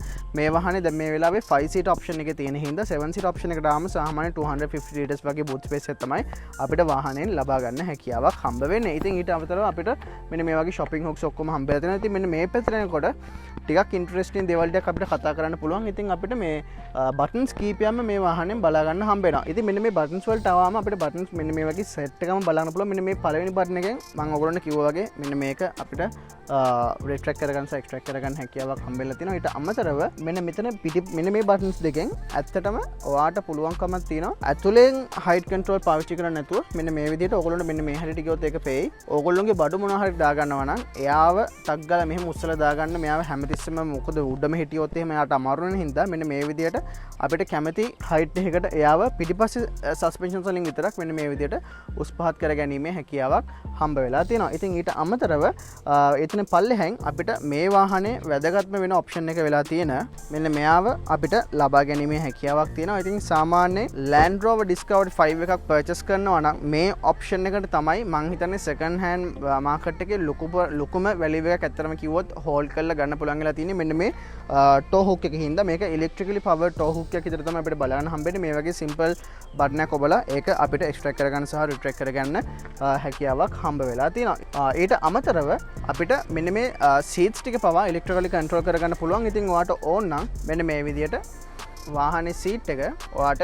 මේ වාහනේ දැන් මේ වෙලාවේ 5 seater option එකේ තියෙන හින්දා 7 seater option එකට ආවම සාමාන්‍ය 250 liters වගේ boot space එකක් තමයි අපිට වාහනයෙන් ලබා ගන්න හැකියාවක් හම්බ වෙන්නේ. ඉතින් ඊට අමතරව අපිට මෙන්න මේ වගේ shopping hooks ඔක්කොම හම්බෙලා තියෙනවා. ඉතින් මෙන්න මේ පැත්තට එනකොට ටිකක් ඉන්ටරෙස්ටිං දේවල් ටිකක් අපිට කතා කරන්න පුළුවන්. ඉතින් අපිට මේ බටන්ස් කීපයක්ම මේ වාහනයෙන් බලා ගන්න හම්බ වෙනවා. ඉතින් මෙන්න මේ බටන්ස් වලට ආවම අපිට බටන්ස් මෙන්න මේ වගේ සෙට් එකම බලන්න පුළුවන්. මෙන්න මේ පළවෙනි බටන් එකෙන් මම ඔයගොල්ලන්ට කිව්වා වගේ මෙන්න මේක අපිට රිට්‍රැක්ට් කරගන්න සහ එක්ස්ට්‍රැක්ට් කරගන්න හැකියාවක් හම්බෙලා තියෙනවා. ඊට අමතරව මෙන්න මෙතන මෙන්න මේ බටන්ස් දෙකෙන් ඇත්තටම ඔයාට පුළුවන්කමක් තියෙනවා ඇතුලෙන් හයිට් කන්ට්‍රෝල් පාවිච්චි කරන්න නැතුව මෙන්න මේ විදිහට ඔයගොල්ලන්ට මෙන්න මේ හැරියට ගියොත් ඒක පෙයි. ඔයගොල්ලෝගේ බඩු මොනවා හරි දා ගන්නවා නම් එයාව ටක් ගාලා මෙහෙම උස්සලා දා ගන්න මෙයාව හැමතිස්සෙම මොකද උඩම හිටියොත් එහෙම එයාට අමාරු වෙන හින්දා මෙන්න මේ විදිහට අපිට කැමති හයිට් එකකට එයාව පිටිපස්සේ සස්පෙන්ෂන් වලින් විතරක් මෙන්න මේ විදිහට උස් පහත් කර ගැනීමේ හැකියාවක් හම්බ වෙලා තියෙනවා. ඉතින් ඊට අමතරව එතන පල්ලෙහෙන් අපිට මේ වාහනේ වැදගත්ම වෙන ඔප්ෂන් එක වෙලා තියෙන මෙන්න මෙයාව අපිට ලබා ගැනීමේ හැකියාවක් තියෙනවා. ඉතින් සාමාන්‍ය Land Rover Discovery 5 එකක් purchase කරනවා නම් මේ ඔප්ෂන් එකට තමයි මං හිතන්නේ second hand market එකේ ලොකුම value එකක් ඇත්තටම කිව්වොත් hold කරලා ගන්න පුළුවන් වෙලා තියෙන්නේ. මෙන්න මේ tow hook එකකින් හින්දා මේක electrically powered tow hook එකක් විතර තමයි අපිට බලන්න හම්බෙන්නේ. මේ වගේ simple button එකක් ඔබලා ඒක අපිට extract කරගන්න සහ retract කරගන්න හැකියාවක් හම්බ වෙලා තියෙනවා. ඊට අමතරව අපිට මෙන්න මේ seats ටික පවා electrically control කරගන්න පුළුවන්. ඉතින් ඔයාට ඕන නම් මෙන්න මේ විදිහට වාහනේ seat එක ඔයාට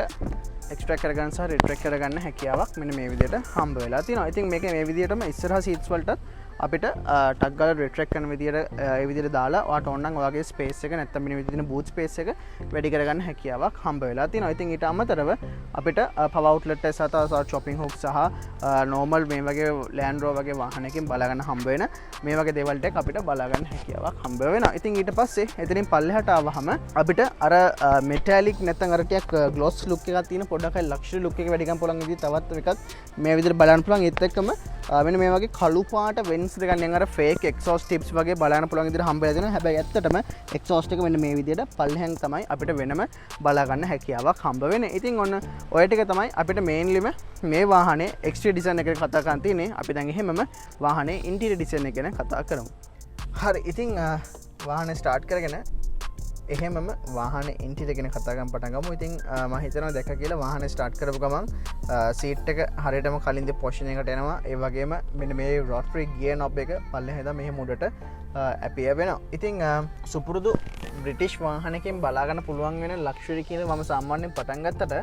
එක්ස්ට්‍රැක්ට් කරගන්න සහ රිට්‍රැක්ට් කරගන්න හැකියාවක් මෙන්න මේ විදිහට හම්බ වෙලා තියෙනවා. ඉතින් මේක මේ විදිහටම ඉස්සරහා සීට්ස් වලටත් අපිට ටක් ගාලා රිට්‍රැක්ට් කරන විදිහට ඒ විදිහට දාලා ඔයාට ඕන නම් ඔයාගේ ස්පේස් එක නැත්නම් මෙන්න විදිහට බූට් ස්පේස් එක වැඩි කරගන්න හැකියාවක් හම්බ වෙලා තියෙනවා. ඉතින් ඊට අමතරව අපිට පවර් අවුට්ලට් එක සහ shopping hook සහ normal මේ වගේ Land Rover වගේ වාහනයකින් බලා ගන්න හම්බ වෙන මේ වගේ දේවල් ටික අපිට බලා ගන්න හැකියාවක් හම්බ වෙනවා. ඉතින් ඊට පස්සේ එතනින් පල්ලෙහාට ආවහම අපිට අර මෙටැලික් නැත්නම් අර ටිකක් ග්ලොස් ලුක් එකක් තියෙන පොඩ්ඩක් ලක්ෂරි ලුක් එක වැඩි ගන්න පුළුවන් විදිහ තවත් එකක් මේ විදිහට බලන්න පුළුවන්. ඒත් එක්කම මෙන්න මේ වගේ කළු පාට වෙන්ස් දෙකක් නිකන් අර fake exhaust tips වගේ බලන්න පුළුවන් විදිහට හම්බ වෙලා දෙනවා. හැබැයි ඇත්තටම exhaust එක මෙන්න මේ විදිහට පල්ලෙහෙන් තමයි අපිට වෙනම බලා ගන්න හැකියාවක් හම්බ වෙන්නේ. ඉතින් ඔන්න ඔය ටික තමයි අපිට mainlyම මේ වාහනේ exterior design එක කතා කරන් තියෙන්නේ. අපි දැන් එහෙමම වාහනේ interior design එක ගැන කතා කරමු. හරි. ඉතින් වාහනේ start කරගෙන එහෙමම වාහනේ ඉන්ටීරියර් ගැන කතා කරන් පටන් ගමු. ඉතින් මම හිතනවා දැක්ක කියලා වාහනේ ස්ටාර්ට් කරපු ගමන් සීට් එක හරියටම කලින්ද පොසිෂන් එකට එනවා. ඒ වගේම මෙන්න මේ රොටරි ගියර් නොබ් එක පල්ලෙහා ඉඳන් මෙහෙම උඩට ඇපියර් වෙනවා. ඉතින් සුපුරුදු බ්‍රිටිෂ් වාහනකින් බලා ගන්න පුළුවන් වෙන ලක්ෂරි කියන මම සාමාන්‍යයෙන් පටන් ගත්තට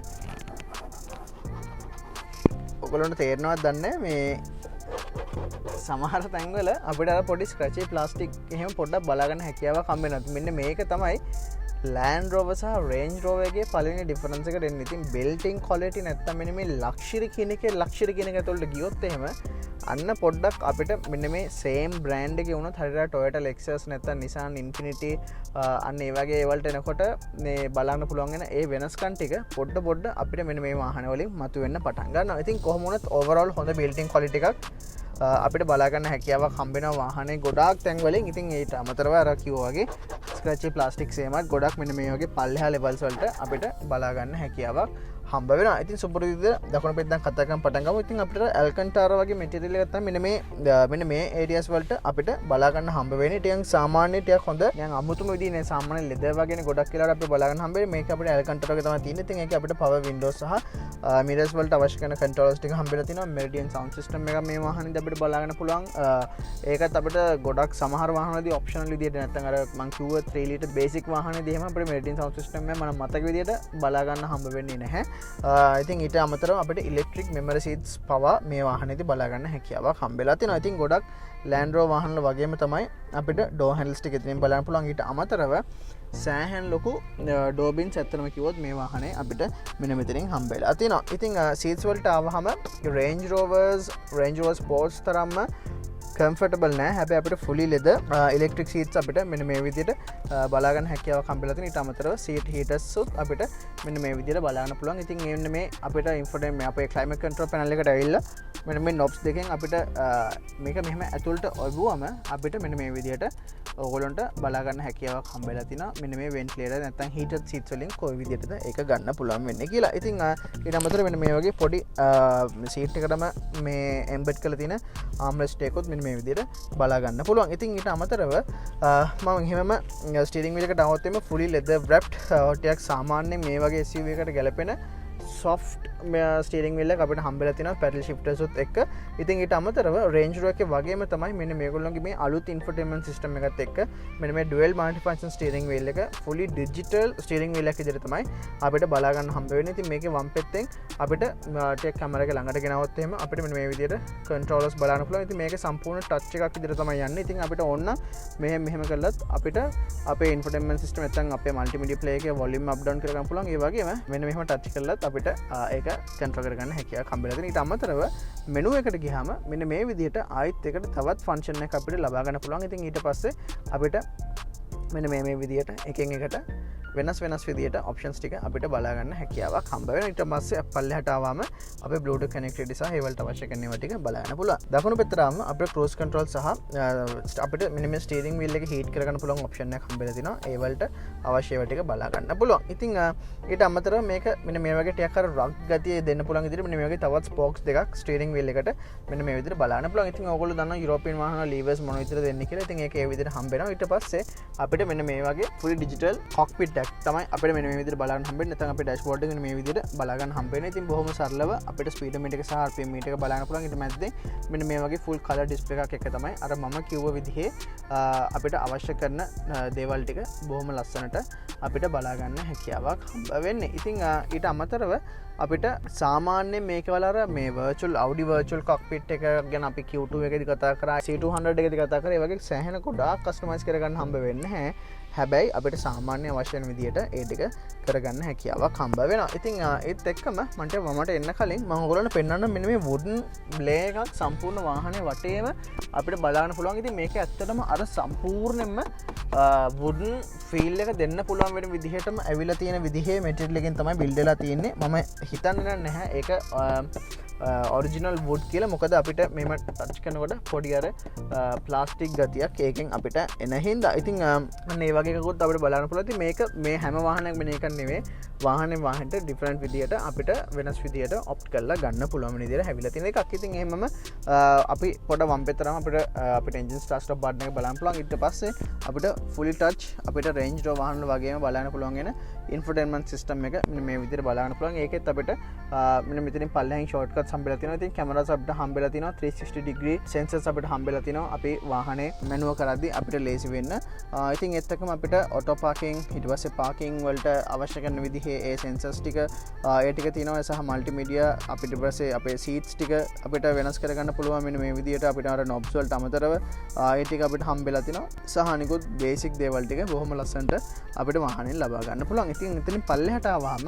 ඔයගොල්ලන්ට තේරෙනවද දන්නේ මේ සමහර තැන්වල අපිට අර පොඩි ස්ක්‍රැචි ප්ලාස්ටික් එහෙම පොඩ්ඩක් බලා ගන්න හැකියාවක් හම්බ වෙනවා. මෙන්න මේක තමයි Land Rover සහ Range Rover එකේ පළවෙනි ඩිෆරන්ස් එක දෙන්නේ. ඉතින් built-in quality නැත්තම් මෙන්න මේ ලක්ෂරි කියන එක ඇතුළට ගියොත් එහෙම අන්න පොඩ්ඩක් අපිට මෙන්න මේ same brand එකේ වුණත් හරියට Toyota Lexus නැත්තම් Nissan Infiniti අන්න ඒ වගේ ඒවලට එනකොට මේ බලන්න පුළුවන් වෙන ඒ වෙනස්කම් ටික පොඩ්ඩ අපිට මෙන්න මේ වාහන වලින් මතුවෙන්න පටන් ගන්නවා. ඉතින් කොහොම වුණත් overall හොඳ built-in quality එකක් අපිට බලා ගන්න හැකියාවක් හම්බ වෙනවා වාහනේ ගොඩාක් තැන් වලින්. ඉතින් ඊට අමතරව අර කිව්වා වගේ ස්ක්‍රැචි ප්ලාස්ටික් සේමත් ගොඩක් මෙන්න මේ වගේ පල්ලෙහා ලෙවල්ස් වලට අපිට බලා ගන්න හැකියාවක් හම්බ වෙනවා. ඉතින් සුපුරුදු විදිහට දකුණු පැත්තෙන් කතා කරන් පටන් ගමු. ඉතින් අපිට ඇල්කන්ටාරා වගේ මැටීරියල් එකක් තමයි මෙන්න මේ ඒරියාස් වලට අපිට බලා ගන්න හම්බ වෙන්නේ. ටිකක් සාමාන්‍ය ටිකක් හොඳ දැන් අමුතුම විදිහේ නේ සාමාන්‍ය ලෙදර් වගේනේ ගොඩක් වෙලාවට අපිට බලා ගන්න හම්බ වෙන්නේ. මේක අපිට ඇල්කන්ටාරා වගේ තමයි තියෙන්නේ. ඉතින් ඒකේ අපිට පවර් වින්ඩෝස් සහ මිරර්ස් වලට අවශ්‍ය කරන කන්ට්‍රෝලර්ස් ටික හම්බෙලා තිනවා. මෙරිඩියන් සවුන්ඩ් සිස්ටම් එක මේ වාහනේදී අපිට බලා ගන්න පුළුවන්. ඒකත් අපිට ගොඩක් සමහර වාහනවලදී ඔප්ෂනල් විදිහට නැත්නම් අර මං කිව්ව 3 ලීටර් බේසික් වාහනේදී එහෙම අපිට මෙරිඩියන් සවුන්ඩ් සිස්ටම් එක මම මතක විදිහට බලා ගන්න හම්බ වෙන්නේ නැහැ. ඉතින් ඊට අමතරව අපිට ඉලෙක්ට්‍රික් මෙමරි සීට්ස් පවා මේ වාහනේදී බලා ගන්න හැකියාවක් හම්බෙලා තියෙනවා. ඉතින් ගොඩක් Land Rover වාහන වගේම තමයි අපිට door handles ටික එතනින් බලන්න පුළුවන්. ඊට අමතරව සෑහෙන ලොකු door bins ඇත්තටම කිව්වොත් මේ වාහනේ අපිට මෙන්න මෙතනින් හම්බෙලා තියෙනවා. ඉතින් seats වලට ආවහම Range Rover Sports තරම්ම කම්ෆර්ටබල් නෑ. හැබැයි අපිට fully leather electric seats අපිට මෙන්න මේ විදිහට බලා ගන්න හැකියාවක් හම්බෙලා තියෙනවා. ඊට අමතරව seat heaters උත් අපිට මෙන්න මේ විදිහට බලා ගන්න පුළුවන්. ඉතින් මෙන්න මේ අපිට infotainment අපේ climate control panel එකට ඇවිල්ලා මෙන්න මේ knobs දෙකෙන් අපිට මේක මෙහෙම ඇතුළට ඔබුවම අපිට මෙන්න මේ විදිහට ඕගොල්ලන්ට බලා ගන්න හැකියාවක් හම්බෙලා තිනවා. මෙන්න මේ ventilator නැත්නම් heated seats වලින් කොයි විදිහටද ඒක ගන්න පුළුවන් වෙන්නේ කියලා. ඉතින් ඊට අමතරව මෙන්න මේ වගේ පොඩි seat එකකටම මේ embed කරලා තියෙන armrest එකකුත් මෙන්න මේ විදිහට බලා ගන්න පුළුවන්. ඉතින් ඊට අමතරව මම එහෙමම steering wheel එකට આવොත් එimhe fully leather wrapped ටිකක් සාමාන්‍යයෙන් මේ වගේ SUV එකකට ගැලපෙන soft steering wheel එක අපිට හම්බෙලා තියෙනවා paddle shifters උත් එක්ක. ඉතින් ඊට අමතරව Range Rover එකේ වගේම තමයි මෙන්න මේගොල්ලෝගේ මේ අලුත් infotainment system එකත් එක්ක මෙන්න මේ dual multifunction steering wheel එක fully digital steering wheel එකක් විදිහට තමයි අපිට බලා ගන්න හම්බ වෙන්නේ. ඉතින් මේකේ වම් පැත්තෙන් අපිට ටික කැමරා එක ළඟට ගෙනවොත් එහෙම අපිට මෙන්න මේ විදිහට controllers බලන්න පුළුවන්. ඉතින් මේකේ සම්පූර්ණ touch එකක් විදිහට තමයි යන්නේ. ඉතින් අපිට ඕන මෙහෙම කළත් අපිට අපේ infotainment system නැත්නම් අපේ multimedia player එකේ volume up down කර ගන්න පුළුවන්. ඒ වගේම මෙන්න මෙහෙම touch කළත් අපිට ඒක කන්ට්‍රෝල් කරගන්න හැකියාවක් හම්බෙලා තියෙනවා. ඊට අමතරව මෙනු එකට ගියාම මෙන්න මේ විදිහට ආයෙත් එකට තවත් ෆන්ක්ෂන් එකක් අපිට ලබා ගන්න පුළුවන්. ඉතින් ඊට පස්සේ අපිට මෙන්න මේ විදිහට එකෙන් එකට වෙනස් විදිහට ඔප්ෂන්ස් ටික අපිට බලා ගන්න හැකියාවක් හම්බ වෙනවා. ඊට පස්සේ පල්ලෙහාට ආවම අපේ Bluetooth connectivity සහ ඒ වලට අවශ්‍ය කරන ඒවා ටික බලා ගන්න පුළුවන්. දකුණු පැත්තට ආවම අපිට cruise control සහ අපිට මෙන්න මේ steering wheel එක heat කරගන්න පුළුවන් ඔප්ෂන් එකක් හම්බෙලා තිනවා. ඒ වලට අවශ්‍ය ඒවා ටික බලා ගන්න පුළුවන්. ඉතින් ඊට අමතරව මේක මෙන්න මේ වගේ ටිකක් අර රග් ගතිය දෙන්න පුළුවන් විදිහට මෙන්න මේ වගේ තවත් spokes දෙකක් steering wheel එකට මෙන්න මේ විදිහට බලා ගන්න පුළුවන්. ඉතින් ඕගොල්ලෝ දන්නවා යුරෝපියන් වාහන levers මොන විදිහට දෙන්නේ කියලා. ඉතින් ඒක ඒ විදිහට හම්බ වෙනවා. ඊට පස්සේ අපිට මෙන්න මේ වගේ fully digital cockpit එකක් තමයි අපිට මෙන්න මේ විදිහට බලන්න හම්බෙන්නේ. නැත්නම් අපේ dashboard එකෙන් මේ විදිහට බලා ගන්න හම්බ වෙනවා. ඉතින් බොහොම සරලව අපිට speedometer එක සහ RPM meter එක බලන්න පුළුවන්. ඊට මැද්දේ මෙන්න මේ වගේ full color display එකක් එක තමයි අර මම කිව්ව විදිහේ අපිට අවශ්‍ය කරන දේවල් ටික බොහොම ලස්සනට අපිට බලා ගන්න හැකියාවක් හම්බ වෙන්නේ. ඉතින් ඊට අමතරව අපිට සාමාන්‍යයෙන් මේක වල අර මේ virtual Audi virtual cockpit එක ගැන අපි Q2 එකේදී කතා කරා, C200 එකේදී කතා කරා. ඒ වගේ සෑහෙන ගොඩාක් customize කරගන්න හම්බ වෙන්නේ නැහැ. හැබැයි අපිට සාමාන්‍ය අවශ්‍ය වෙන විදිහට ඒ ටික කරගන්න හැකියාවක් හම්බ වෙනවා. ඉතින් ඒත් එක්කම මට එන්න කලින් මම ඔයගොල්ලන්ට පෙන්වන්න මෙන්න මේ wooden blade එකක් සම්පූර්ණ වාහනේ වටේම අපිට බලන්න පුළුවන්. ඉතින් මේක ඇත්තටම අර සම්පූර්ණයෙන්ම wooden feel එක දෙන්න පුළුවන් වෙන විදිහටම ඇවිල්ලා තියෙන විදිහේ material එකෙන් තමයි build වෙලා තියෙන්නේ. මම හිතන්නේ නැහැ ඒක ඔරිජිනල් wood කියලා. මොකද අපිට මෙහෙම ටච් කරනකොට පොඩි අර ප්ලාස්ටික් ගතියක් ඒකෙන් අපිට එන හින්දා. ඉතින් අන්න ඒ වගේ එකකුත් අපිට බලන්න පුළුවන්. ඉතින් මේක මේ හැම වාහනයක්ම මෙන්න එකක් නෙවෙයි. වාහනට ඩිෆරන්ට් විදියට අපිට වෙනස් විදියට ඔප්ට් කරලා ගන්න පුළුවන් විදියට හැවිලා තියෙන එකක්. ඉතින් එහෙමම අපි පොඩ වම් පැත්තරම අපිට එන්ජින් ස්ටාර්ට් ස්ටොප් බටන් එක බලන්න පුළුවන්. ඊට පස්සේ අපිට fully touch අපිට Range Rover වාහන වගේම බලන්න පුළුවන් වෙන infotainment system එක මෙන්න මේ විදියට බලන්න පුළුවන්. ඒකෙත් අපිට මෙන්න මෙතනින් පල්ලෙහින් shortcuts හම්බෙලා තියෙනවා. ඉතින් cameras අපිට හම්බෙලා තියෙනවා. 360 degree sensors අපිට හම්බෙලා තියෙනවා. අපි වාහනේ මැනුවල් කරද්දී අපිට ලේසි වෙන්න. ඉතින් ඒත් එක්කම අපිට auto parking ඊට පස්සේ parking වලට අවශ්‍ය කරන විදිහේ ඒ sensors ටික ඒ ටික තියෙනවා. සහ multimedia අපිට ඊට පස්සේ අපේ seats ටික අපිට වෙනස් කරගන්න පුළුවන්. මෙන්න මේ විදිහට අපිට අර knobs වලට අමතරව ඒ ටික අපිට හම්බෙලා තිනවා. සහ අනිකුත් basic දේවල් ටික බොහොම ලස්සනට අපිට වාහනෙන් ලබා ගන්න පුළුවන්. ඉතින් එතනින් පල්ලෙහාට ආවම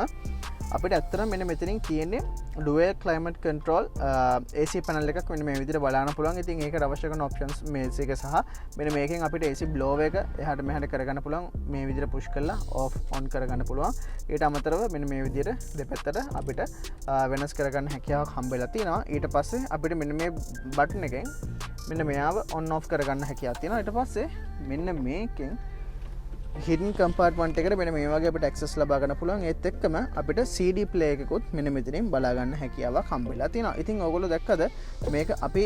අපිට ඇත්තටම මෙන්න මෙතනින් තියෙන්නේ dual climate control AC panel එකක් මෙන්න මේ විදිහට බලන්න පුළුවන්. ඉතින් ඒකට අවශ්‍ය කරන options මේස් එක සහ මෙන්න මේකෙන් අපිට AC blower එක එහාට මෙහාට කරගන්න පුළුවන්. මේ විදිහට push කරලා off on කරගන්න පුළුවන්. ඊට අමතරව මෙන්න මේ විදිහට දෙපැත්තට අපිට වෙනස් කරගන්න හැකියාවක් හම්බෙලා තියෙනවා. ඊට පස්සේ අපිට මෙන්න මේ බටන් එකෙන් මෙන්න මෙයාව on off කරගන්න හැකියාවක් තියෙනවා. ඊට පස්සේ මෙන්න මේකෙන් hidden compartment එකට මෙන්න මේ වගේ අපිට access ලබා ගන්න පුළුවන්. ඒත් එක්කම අපිට CD player එකකුත් මෙන්න මෙතනින් බලා ගන්න හැකියාවක් හම්බෙලා තියෙනවා. ඉතින් ඔයගොල්ලෝ දැක්කද මේක අපි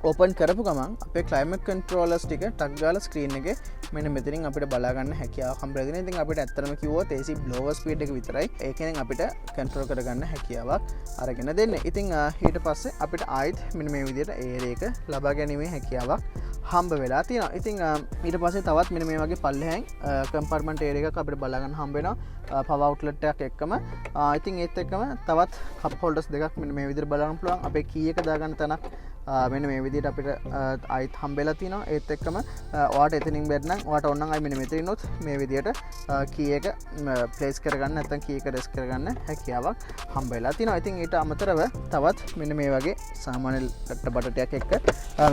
open කරපු ගමන් අපේ climate controllers ටික ටක් ගාලා screen එකේ මෙන්න මෙතනින් අපිට බලා ගන්න හැකියාවක් හම්බෙලා තියෙනවා. ඉතින් අපිට ඇත්තටම කිව්වොත් AC blower speed එක විතරයි ඒකෙන් අපිට control කරගන්න හැකියාවක් අරගෙන දෙන්නේ. ඉතින් ඊට පස්සේ අපිට ආයෙත් මෙන්න මේ විදිහට area එක ලබා ගැනීමේ හැකියාවක් හම්බ වෙලා තියෙනවා. ඉතින් ඊට පස්සේ තවත් මෙන්න මේ වගේ පල්ලෙහෙන් කම්පාර්ට්මන්ට් ඒරියා එකක් අපිට බලා ගන්න හම්බ වෙනවා පවර් අවුට්ලට් එකක් එක්කම. ඉතින් ඒත් එක්කම තවත් කප් හෝල්ඩර්ස් දෙකක් මෙන්න මේ විදිහට බලන්න පුළුවන්. අපේ කී එක දාගන්න තැනක් මෙන්න මේ විදිහට අපිට ආයිත් හම්බෙලා තියෙනවා. ඒත් එක්කම ඔයාට එතනින් බැරිනම් ඔයාට ඕන නම් ආයි මෙන්න මෙතන ඉන්නොත් මේ විදිහට කී එක ප්ලේස් කරගන්න නැත්නම් කී එක රෙස් කරගන්න හැකියාවක් හම්බෙලා තියෙනවා. ඉතින් ඊට අමතරව තවත් මෙන්න මේ වගේ සාමාන්‍ය ලැප්ටොප් බටටයක් එක්ක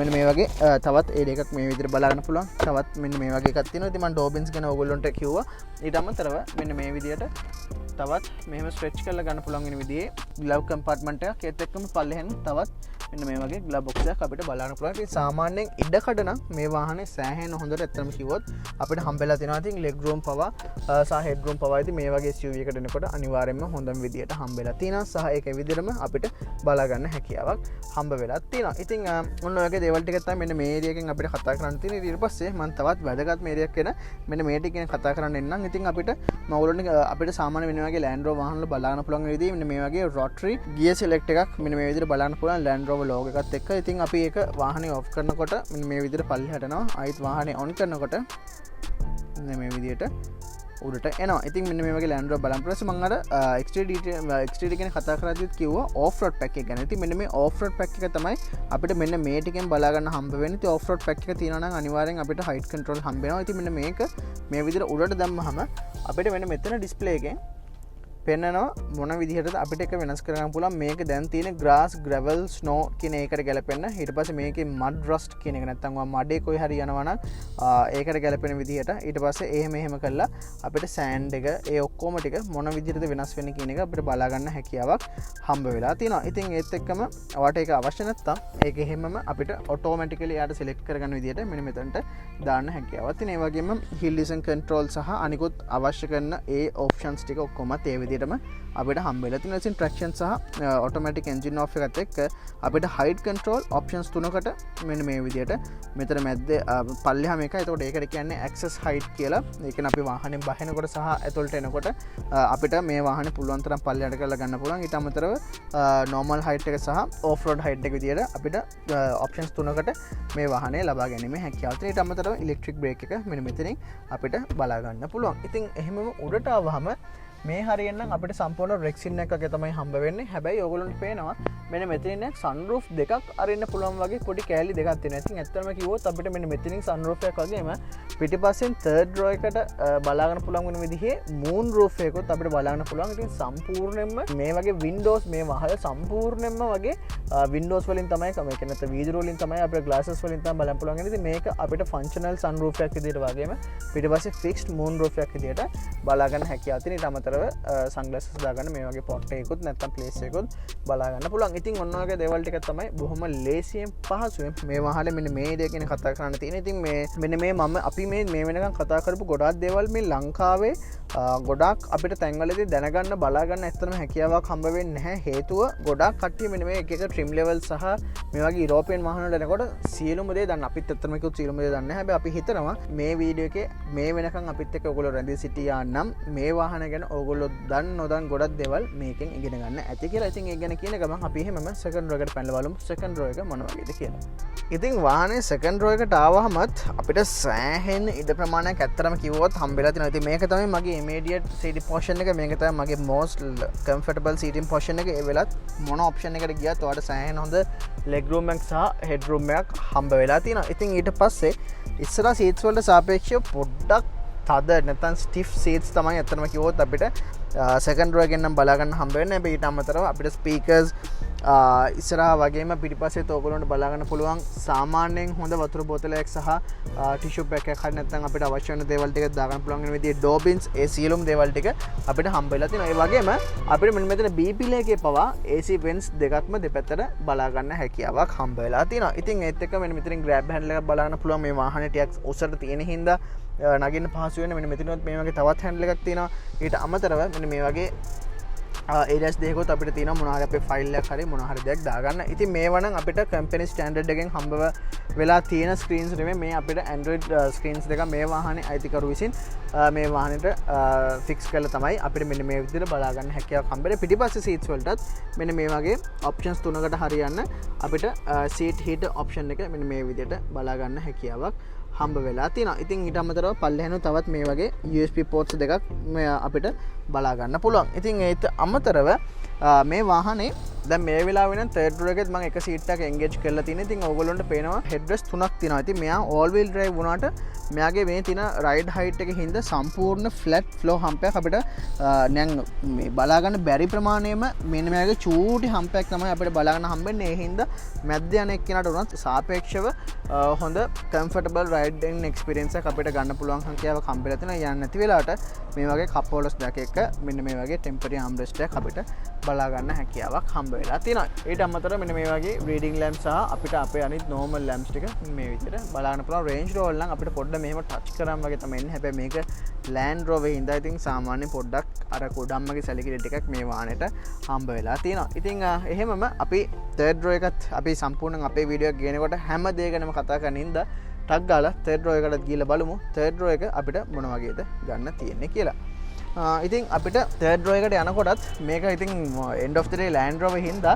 මෙන්න මේ වගේ තවත් ඒඩ එකක් මේ විදිහට බලා ගන්න පුළුවන්. තවත් මෙන්න මේ වගේ එකක් තියෙනවා. ඉතින් මම ඩෝබින්ස් ගැන ඕගොල්ලන්ට කිව්වා. ඊට අමතරව මෙන්න මේ විදිහට තවත් මෙහෙම ස්ට්‍රෙච් කරලා ගන්න පුළුවන් වෙන විදිහේ ග්ලව් කම්පාර්ට්මන්ට් එකක් ඒත් එක්කම පල්ලෙහෙන් තවත් මෙන්න මේ වගේ ග්ලව් බොක්ස් එකක් අපිට බලන්න පුළුවන්. ඉතින් සාමාන්‍යයෙන් ඉඩකඩ නම් මේ වාහනේ සෑහෙන හොඳට ඇත්තටම කිව්වොත් අපිට හම්බෙලා තියෙනවා. ඉතින් ලෙග් රූම් පවා සහ හෙඩ් රූම් පවා ඉතින් මේ වගේ SUV එකකට එනකොට අනිවාර්යයෙන්ම හොඳම විදියට හම්බෙලා තියෙනවා. සහ ඒක විදිහටම අපිට බලා ගන්න හැකියාවක් හම්බ වෙලා තියෙනවා. ඉතින් ඔන්න ඔය වගේ දේවල් ටික තමයි මෙන්න මේ ඒරියා එකෙන් අපිට කතා කරන්න තියෙන්නේ. ඊට පස්සේ මම තවත් වැදගත් ඒරියා එකක් ගැන මෙන්න මේ ටික ගැන කතා කරන්න එන්නම්. ඉතින් අපිට මවුලොන්ට අපිට සාමාන්‍ය වෙන වගේ Land Rover වාහන වල බලන්න පුළුවන් විදිහේ මෙන්න මේ වගේ rotary gear select එකක් මෙන්න මේ විදිහට බලන්න පුළුවන් Land Rover logo එකත් එක්ක. ඉතින් අපි ඒක වාහනේ ඔෆ් කරනකොට මෙන්න මේ විදිහට පල්ලෙහාට යනවා. ආයිත් වාහනේ on කරනකොට මෙන්න මේ විදිහට උඩට එනවා. ඉතින් මෙන්න මේ වගේ Land Rover බලන්න පුළුවන්. මම අර XTD ගැන කතා කරද්දිත් කිව්වා off road pack එක ගැන. ඉතින් මෙන්න මේ off road pack එක තමයි අපිට මෙන්න මේ ටිකෙන් බලා ගන්න හම්බ වෙන්නේ. ඉතින් off road pack එක තියෙනවා නම් අනිවාර්යෙන් අපිට height control හම්බ වෙනවා. ඉතින් මෙන්න මේක මේ විදිහට උඩට දැම්මහම අපිට මෙන්න මෙතන display එකෙන් පෙන්නනවා මොන විදිහටද අපිට එක වෙනස් කරගන්න පුළුවන්. මේක දැන් තියෙන grass gravel snow කියන ඒකට ගැලපෙන්න. ඊට පස්සේ මේකේ mud rust කියන එක නැත්තම් ඔයා මඩේ කොයි හරි යනවා නම් ඒකට ගැලපෙන විදිහට ඊට පස්සේ එහෙම කළා අපිට sand එක ඒ ඔක්කොම ටික මොන විදිහටද වෙනස් වෙන්නේ කියන එක අපිට බලා ගන්න හැකියාවක් හම්බ වෙලා තියෙනවා. ඉතින් ඒත් එක්කම ඔයාට ඒක අවශ්‍ය නැත්තම් ඒක එහෙමම අපිට automatically යාට select කරගන්න විදිහට මෙන්න මෙතනට දාන්න හැකියාවක් තියෙනවා. ඒ වගේම hill descent control සහ අනිකුත් අවශ්‍ය කරන ඒ options ටික ඔක්කොමත් ඒ අපිට හම්බෙලා තියෙනවා. ඉතින් traction සහ automatic engine off එකත් එක්ක අපිට height control options තුනකට මෙන්න මේ විදිහට මෙතන මැද්දේ පල්ලෙහාම එකයි. ඒතකොට ඒකට කියන්නේ access height කියලා. ඒ කියන්නේ අපි වාහනේ බහිනකොට සහ ඇතුළට එනකොට අපිට මේ වාහනේ පුළුවන් තරම් පල්ලෙහාට කරලා ගන්න පුළුවන්. ඊට අමතරව normal height එක සහ off road height එක විදිහට අපිට options තුනකට මේ වාහනේ ලබා ගැනීමේ හැකියාව තියෙනවා. ඊට අමතරව electric brake එක මෙන්න මෙතනින් අපිට බලා ගන්න පුළුවන්. ඉතින් එහෙමම උඩට ආවහම මේ හරියනම් අපිට සම්පූර්ණ රෙක්සින් එකක් තමයි හම්බ වෙන්නේ. හැබැයි ඔයගොල්ලන්ට පේනවා මෙන්න මෙතනින් sunroof දෙකක් අරින්න පුළුවන් වගේ පොඩි කෑලි දෙකක් තියෙනවා. ඉතින් ඇත්තටම කිව්වොත් අපිට මෙන්න මෙතනින් sunroof එකක් වගේම පිටිපස්සෙන් third row එකට බලා ගන්න පුළුවන් වෙන විදිහේ moon roof එකකුත් අපිට බලා ගන්න පුළුවන්. ඉතින් සම්පූර්ණයෙන්ම මේ වගේ windows මේ වහල සම්පූර්ණයෙන්ම වගේ windows වලින් තමයි මේ කියන්නේ නැත්නම් වීදුරු වලින් තමයි අපිට glasses වලින් තමයි බලන්න පුළුවන්. ඉතින් මේක අපිට functional sunroof එකක් විදිහට වගේම පිටිපස්සේ fixed moon roof එකක් විදිහට බලා ගන්න හැකියාව තියෙන. ඊට අමතරව sunglasses දාගන්න මේ වගේ පොට් එකකුත් නැත්නම් ප්ලේස් එකකුත් බලා ගන්න පුළුවන්. ඉතින් ඔන්න ඔයගේ දේවල් ටික තමයි බොහොම ලේසියෙන් පහසුවෙන් මේ වාහනේ මෙන්න මේ දේ ගැන කතා කරන්න තියෙන්නේ. ඉතින් මේ මෙන්න මේ මම අපි මේ වෙනකන් කතා කරපු ගොඩාක් දේවල් මේ ලංකාවේ ගොඩාක් අපිට තැන්වලදී දැනගන්න බලාගන්න ඇත්තටම හැකියාවක් හම්බ වෙන්නේ නැහැ. හේතුව ගොඩාක් කට්ටිය මෙන්න මේ එක එක trim level සහ මේ වගේ යුරෝපියන් වාහන වල එනකොට සියලුම දේ දන්න. අපිත් ඇත්තටම කිව්වොත් සියලුම දේ දන්නේ නැහැ. හැබැයි අපි හිතනවා මේ වීඩියෝ එකේ මේ වෙනකන් අපිත් එක්ක ඔයගොල්ලෝ රැඳී සිටියා නම් මේ වාහන ගැන ඔයගොල්ලෝ දන්න නොදන්න ගොඩක් දේවල් මේකෙන් ඉගෙන ගන්න ඇති කියලා. ඉතින් ඒ ගැන කියන ගමන් අපි එහෙමම second row එකට පැනලා බලමු second row එක මොන වගේද කියලා. ඉතින් වාහනේ second row එකට ආවහමත් අපිට සෑහෙන ඉඩ ප්‍රමාණයක් ඇත්තටම කිව්වොත් හම්බෙලා තියෙනවා. ඉතින් මේක තමයි මගේ immediate seating portion එක. මේක තමයි මගේ most comfortable seating portion එක. ඒ වෙලත් මොන option එකට ගියත් ඔයාලට සෑහෙන හොඳ leg room එකක් සහ head room එකක් හම්බ වෙලා තියෙනවා. ඉතින් ඊට පස්සේ ඉස්සරහා seats වලට සාපේක්ෂව පොඩ්ඩක් තද නැත්නම් stiff seats තමයි අතනම කිව්වොත් අපිට second row එකෙන් නම් බලා ගන්න හම්බ වෙන්නේ. හැබැයි ඊට අමතරව අපිට speakers ඉස්සරහා වගේම පිටිපස්සෙත් ඔයගොල්ලන්ට බලා ගන්න පුළුවන් සාමාන්‍යයෙන් හොඳ වතුර බෝතලයක් සහ ටිෂු පැක් එකක් හරි නැත්නම් අපිට අවශ්‍ය වෙන දේවල් ටික දාගන්න පුළුවන් වෙන විදිහේ door bins ඒ සියලුම දේවල් ටික අපිට හම්බ වෙලා තියෙනවා. ඒ වගේම අපිට මෙන්න මෙතන B pillar එකේ පවා AC vents දෙකක්ම දෙපැත්තට බලා ගන්න හැකියාවක් හම්බ වෙලා තියෙනවා. ඉතින් ඒත් එක්ක මෙන්න මෙතනින් grab handle එකක් බලා ගන්න පුළුවන්. මේ වාහනේ ටිකක් උසට තියෙන හින්දා නගින්න පහසු වෙන මෙන්න මෙතනවත් මේ වගේ තවත් හැන්ඩල් එකක් තියෙනවා. ඊට අමතරව මෙන්න මේ වගේ ඒඩස් දෙකොත් අපිට තියෙන මොනහරි අපේ ෆයිල් එකක් හරි මොනහරි දෙයක් දාගන්න. ඉතින් මේවා නම් අපිට කම්පැනි ස්ටෑන්ඩඩ් එකෙන් හම්බව වෙලා තියෙන ස්ක්‍රීන්ස් නෙමෙයි මේ අපිට Android ස්ක්‍රීන්ස් දෙක මේ වාහනේ අයිතිකරු විසින් මේ වාහනේට ෆික්ස් කරලා තමයි අපිට මෙන්න මේ විදිහට බලා ගන්න හැකියාවක් හම්බෙන්නේ. පිටිපස්සේ සීට්ස් වලටත් මෙන්න මේ වගේ ඔප්ෂන්ස් තුනකට හරියන්න අපිට සීට් හීටර් ඔප්ෂන් එක මෙන්න මේ විදිහට බලා ගන්න හැකියාවක් හම්බ වෙලා තියෙනවා. ඉතින් ඊට අමතරව පල්ලෙහානු තවත් මේ වගේ USB ports දෙකක් අපිට බලා ගන්න පුළුවන්. ඉතින් ඒත් අමතරව මේ වාහනේ දැන් මේ වෙලාවේ නම් third row එකෙත් මම එක සීට් එකක් engage කරලා තියෙනවා. ඉතින් ඕගොල්ලොන්ට පේනවා headrest තුනක් තියෙනවා. ඉතින් මෙයා all wheel drive වුණාට මෙයාගේ මේ තියෙන ride height එකේ හින්දා සම්පූර්ණ flat floor hump එකක් අපිට දැන් මේ බලා ගන්න බැරි ප්‍රමාණයෙම මෙන්න මෙයාගේ චූටි hump එකක් තමයි අපිට බලා ගන්න හම්බෙන්නේ. ඒ හින්දා මැද්ද යන එක්කෙනාට උනත් සාපේක්ෂව හොඳ comfortable riding experience එකක් අපිට ගන්න පුළුවන් හැකියාවක් හම්බෙලා තියෙනවා. යන්නේ නැති වෙලාවට මේ වගේ cup holders දෙක එක්ක මෙන්න මේ වගේ temporary armrest එකක් අපිට බලා ගන්න හැකියාවක් හම්බ වෙලා තියෙනවා. ඊට අමතරව මෙන්න මේ වගේ reading lamp සහ අපිට අපේ අනිත් normal lamps ටික මේ විදිහට බලා ගන්න පුළුවන්. range rover නම් අපිට පොඩ්ඩක් මෙහෙම touch කරාම වගේ තමයි එන්නේ. හැබැයි මේක land rover හින්දා ඉතින් සාමාන්‍ය පොඩ්ඩක් අර කුඩම්මගේ සැලකිලි ටිකක් මේ වාහනේට හම්බ වෙලා තියෙනවා. ඉතින් එහෙමම අපි third row එකත් අපි සම්පූර්ණයෙන් අපේ වීඩියෝ එක ගේනකොට හැම දෙයකම කතා කරන ඉඳ ටක් ගාලා third row එකටත් ගිහලා බලමු third row එක අපිට මොන වගේද ගන්න තියෙන්නේ කියලා. ඉතින් අපිට third row එකට යනකොටත් මේක ඉතින් end of the day Land Rover හින්දා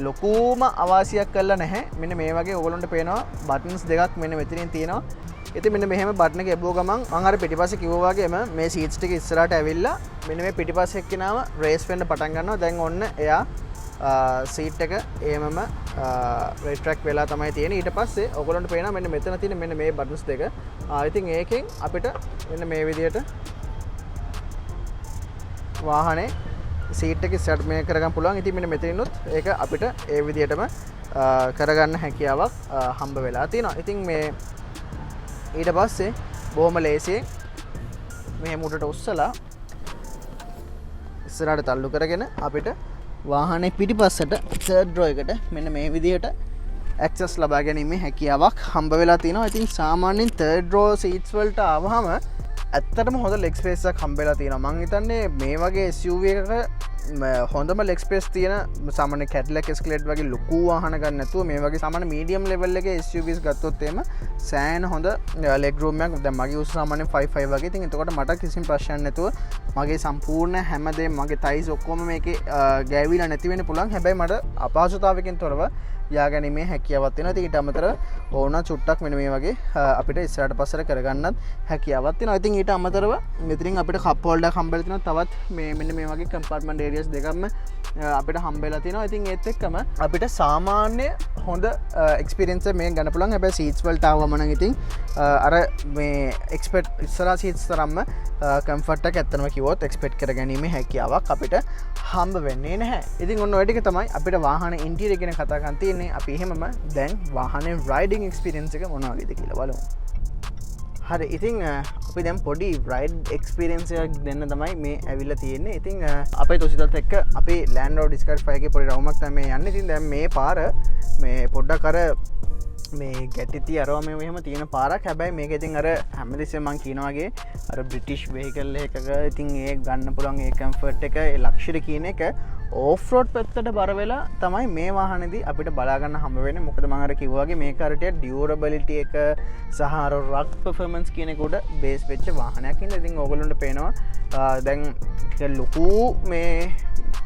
ලොකුම අවාසියක් කරලා නැහැ. මෙන්න මේ වගේ ඕගොල්ලන්ට පේනවා buttons දෙකක් මෙන්න මෙතනින් තියෙනවා. ඉතින් මෙන්න මෙහෙම බටන් එක එබුව ගමන් මම අර පිටිපස්සේ කිව්වා වගේම මේ සීට්ස් ටික ඉස්සරහට ඇවිල්ලා මෙන්න මේ පිටිපස්සේ එක්කිනාම රේස් වෙන්න පටන් ගන්නවා. දැන් ඔන්න එයා සීට් එක එහෙමම රිට්‍රැක්ට් වෙලා තමයි තියෙන්නේ. ඊට පස්සේ ඔයගොල්ලන්ට පේනවා මෙන්න මෙතන තියෙන මෙන්න මේ බටන්ස් දෙක. ඉතින් ඒකෙන් අපිට මෙන්න මේ විදිහට වාහනේ සීට් එක සෙට් මේ කරගන්න පුළුවන්. ඉතින් මෙන්න මෙතනිනුත් ඒක අපිට ඒ විදිහටම කරගන්න හැකියාවක් හම්බ වෙලා තියෙනවා. ඉතින් මේ ඊට පස්සේ බොහොම ලේසියෙන් මේ මුඩට උස්සලා ඉස්සරහට තල්ලු කරගෙන අපිට වාහනේ පිටිපස්සට third row එකට මෙන්න මේ විදිහට access ලබා ගැනීමේ හැකියාවක් හම්බ වෙලා තිනවා. ඉතින් සාමාන්‍යයෙන් third row seats වලට ආවහම ඇත්තටම හොඳ leg space එකක් හම්බ වෙලා තියෙනවා. මම හිතන්නේ මේ වගේ SUV එකක හොඳම leg space තියෙන සාමාන්‍ය Cadillac Escalade වගේ ලොකු වාහන ගන්න නැතුව මේ වගේ සාමාන්‍ය medium level එකේ SUVs ගත්තොත් එහෙම සෑහෙන හොඳ leg room එකක්. දැන් මගේ උස සාමාන්‍යයෙන් 5'5" වගේ. ඉතින් එතකොට මට කිසිම ප්‍රශ්නයක් නැතුව මගේ සම්පූර්ණ හැමදේම මගේ thighs ඔක්කොම මේකේ ගෑවිලා නැති වෙන්න පුළුවන්. හැබැයි මට අපහසුතාවයකින් තොරව යාගැනීමේ හැකියාවක් තියෙනවා. ඉතින් ඊට අමතරව ඕන චුට්ටක් මෙන්න මේ වගේ අපිට ඉස්සරහට පස්සට කරගන්නත් හැකියාවක් තියෙනවා. ඉතින් ඊට අමතරව මෙතනින් අපිට කප් හෝල්ඩර් එකක් හම්බෙලා තියෙනවා. තවත් මේ මෙන්න මේ වගේ කම්පාර්ට්මන්ට් ඒරියාස් දෙකක්ම අපිට හම්බෙලා තියෙනවා. ඉතින් ඒත් එක්කම අපිට සාමාන්‍ය හොඳ එක්ස්පීරියන්ස් එක මේක ගන්න පුළුවන්. හැබැයි සීට්ස් වලට ආවම නම් ඉතින් අර මේ එක්ස්පෙක්ට් ඉස්සරහා සීට්ස් තරම්ම කම්ෆර්ට් එක ඇත්තම කිව්වොත් එක්ස්පෙක්ට් කරගැනීමේ හැකියාවක් අපිට හම්බ වෙන්නේ නැහැ. ඉතින් ඔන්න ඔය ටික තමයි අපිට වාහන ඉන්ටීරියර් ගැන කතා කරන්න තියෙන්නේ. අපි එහෙමම දැන් වාහනේ රයිඩින් එක්ස්පීරියන්ස් එක මොන වගේද කියලා බලමු. හරි, ඉතින් අපි දැන් පොඩි රයිඩ් එක්ස්පීරියන්ස් එකක් දෙන්න තමයි මේ ඇවිල්ලා තියෙන්නේ. ඉතින් අපේ තුසිතත් එක්ක අපි Land Rover Discovery 5 එකේ පොඩි රවුමක් තමයි මේ යන්නේ. ඉතින් දැන් මේ පාර මේ පොඩ්ඩක් අර මේ ගැටිති අරවා මේ මෙහෙම තියෙන පාරක්. හැබැයි මේක ඉතින් අර හැමදෙස්සෙම මම කියනවා වගේ අර බ්‍රිටිෂ් වෙහිකල් එකක ඉතින් ඒ ගන්න පුළුවන් ඒ කම්ෆර්ට් එක ඒ ලක්ෂරි කියන එක ඕෆ් රෝඩ් පැත්තට බර වෙලා තමයි මේ වාහනේදී අපිට බලා ගන්න හම්බ වෙන්නේ. මොකද මම අර කිව්වා වගේ මේක අර ටික ඩියුරබිලිටි එක සහ අර රක් පර්ෆෝමන්ස් කියන එක උඩ බේස් වෙච්ච වාහනයක්. ඉතින් ඕගොල්ලන්ට පේනවා දැන් ටික ලොකු මේ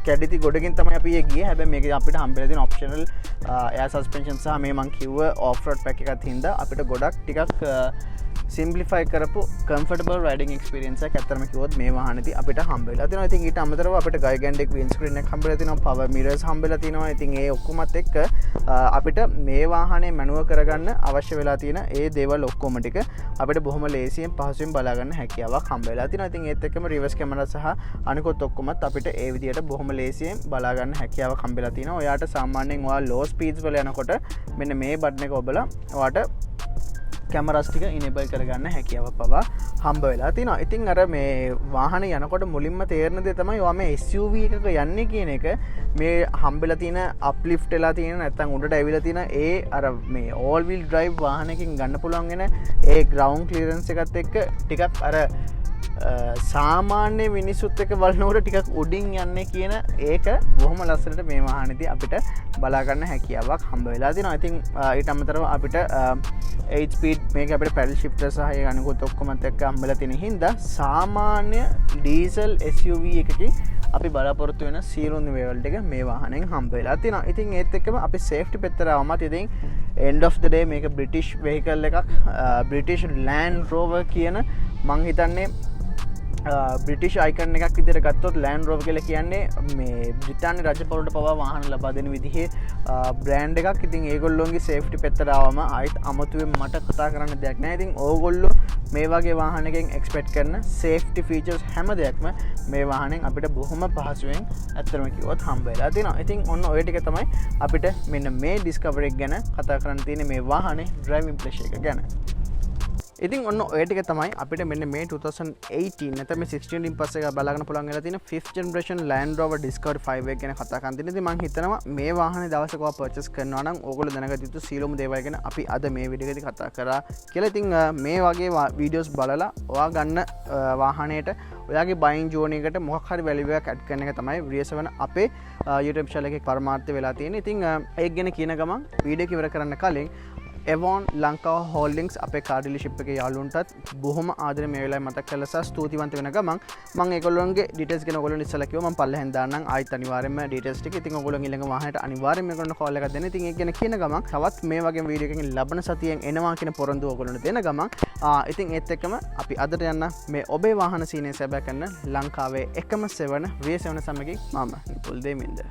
කැඩිති ගොඩකින් තමයි අපි ගියේ. හැබැයි මේක අපිට හම්බෙලා තියෙන ඔප්ෂනල් එයාර් සස්පෙන්ෂන් සහ මේ මං කිව්ව ඔෆ් රෝඩ් පැක් එකත් හින්දා අපිට ගොඩක් ටිකක් සිම්ප්ලිෆයි කරපු කම්ෆර්ටබල් රයිඩින් එක්ස්පීරියන්ස් එකක් ඇත්තටම කිව්වොත් මේ වාහනේදී අපිට හම්බෙලා තියෙනවා. ඉතින් ඊට අමතරව අපිට gigantic windscreen එකක් හම්බෙලා තියෙනවා, power mirrors හම්බෙලා තියෙනවා. ඉතින් ඒ ඔක්කොමත් එක්ක අපිට මේ වාහනේ මැනුවර් කරගන්න අවශ්‍ය වෙලා තියෙන ඒ දේවල් ඔක්කොම ටික අපිට බොහොම ලේසියෙන් පහසුවෙන් බලා ගන්න හැකියාවක් හම්බෙලා තියෙනවා. ඉතින් ඒත් එක්කම රිවර්ස් කැමරා සහ අනිකුත් ඔක්කොමත් අපිට ඒ විදිහට බොහොම ලේසියෙන් බලා ගන්න හැකියාවක් හම්බෙලා තියෙනවා. ඔයාට සාමාන්‍යයෙන් ඔයා low speeds වල යනකොට මෙන්න මේ බටන් එක ඔබලා ඔයාට කැමරාස් ටික ඉනේබල් කරගන්න හැකියාව පවා හම්බ වෙලා තියෙනවා. ඉතින් අර මේ වාහනේ යනකොට මුලින්ම තේරෙන දේ තමයි ඔයා මේ SUV එකක යන්නේ කියන එක. මේ හම්බෙලා තියෙන අප්ලිෆ්ට් වෙලා තියෙන නැත්නම් උඩට ඇවිල්ලා තියෙන ඒ අර මේ all wheel drive වාහනයකින් ගන්න පුළුවන් වෙන ඒ ground clearance එකත් එක්ක ටිකක් අර සාමාන්‍ය මිනිස්සුත් එක බලනකොට ටිකක් උඩින් යන්නේ කියන ඒක බොහොම ලස්සනට මේ වාහනේදී අපිට බලාගන්න හැකියාවක් හම්බ වෙලා තියෙනවා. ඉතින් ඊට අමතරව අපිට 8 ස්පීඩ් මේක අපිට පැඩල් ෂිෆ්ටර් සහ ඒ අනිකුත් ඔක්කොමත් එක්ක හම්බෙලා තියෙන හින්දා සාමාන්‍ය ඩීසල් SUV එකකින් අපි බලාපොරොත්තු වෙන සියලුම වේවල්ට එක මේ වාහනෙන් හම්බ වෙලා තියෙනවා. ඉතින් ඒත් එක්කම අපි සේෆ්ටි පැත්තට ආවමත් ඉතින් end of the day මේක බ්‍රිටිෂ් vehicle එකක් බ්‍රිටිෂ් Land Rover කියන මං හිතන්නේ බ්‍රිටිෂ් අයිකන් එකක් විදිහට ගත්තොත් Land Rover කියලා කියන්නේ මේ බ්‍රිතාන්‍ය රජපෞරට පවා වාහන ලබා දෙන විදිහේ බ්‍රෑන්ඩ් එකක්. ඉතින් ඒගොල්ලෝගේ සේෆ්ටි පැත්තට ආවම ආයිත් අමතුවෙන් මට කතා කරන්න දෙයක් නැහැ. ඉතින් ඕගොල්ලෝ මේ වගේ වාහනයකින් එක්ස්පෙක්ට් කරන සේෆ්ටි ෆීචර්ස් හැම දෙයක්ම මේ වාහනෙන් අපිට බොහොම පහසුවෙන් ඇත්තටම කිව්වොත් හම්බ වෙලා තියෙනවා. ඉතින් ඔන්න ඔය ටික තමයි අපිට මෙන්න මේ ඩිස්කවරි එක ගැන කතා කරන්න තියෙන්නේ මේ වාහනේ ඩ්‍රයිවිං ප්ලෙෂර් එක ගැන. ඉතින් ඔන්න ඔය ටික තමයි අපිට මෙන්න මේ 2018 නැත්නම් මේ 16 ඉන් පස්සේ බලාගන්න පුළුවන් වෙලා තියෙන 5th generation Land Rover Discovery 5 එක ගැන කතා කරන්න තියෙනවා. ඉතින් මම හිතනවා මේ වාහනේ දවසක ඔයා පර්චේස් කරනවා නම් ඕගොල්ලෝ දැනගත යුතු සීලොම දේවල් ගැන අපි අද මේ වීඩියෝ එකේදී කතා කරා කියලා. ඉතින් මේ වගේ වීඩියෝස් බලලා ඔයා ගන්න වාහනේට ඔයාගේ බයින් ජෝනි එකට මොකක් හරි වැලියු එකක් ඇඩ් කරන එක තමයි VS7 අපේ YouTube channel එකේ පරමාර්ථය වෙලා තියෙන්නේ. ඉතින් ඒක ගැන කියන ගමන් වීඩියෝ එක ඉවර කරන්න කලින් එවොන් ලංකාව හෝල්ඩින්ග්ස් අපේ කාර් ඩීලර්ෂිප් එකේ යාළුවන්ටත් බොහොම ආදරේ මේ වෙලාවේ මතක් කරලා සහ ස්තුතිවන්ත වෙන ගමන් මම ඒගොල්ලොන්ගේ ඩීටේල්ස් ගැන ඔයගොල්ලෝ ඉස්සලා කිව්වා මම පල්ලෙහෙන් දාන්නම් ආයිත් අනිවාර්යයෙන්ම ඩීටේල්ස් ටික. ඉතින් ඔයගොල්ලෝ ඊළඟ වාහනේට අනිවාර්යයෙන්ම මේගොල්ලෝ කෝල් එකක් දෙන්න. ඉතින් ඒක ගැන කියන ගමන් තවත් මේ වගේ වීඩියෝ එකකින් ලබන සතියෙන් එනවා කියන පොරොන්දු ඔයගොල්ලොන්ට දෙන ගමන් ඉතින් ඒත් එක්කම අපි අදට යන්න මේ ඔබේ වාහන සීනේ සැබෑ කරන ලංකාවේ එකම සෙවන VS7 සමගින් මම නිපුල් දෙමින්ද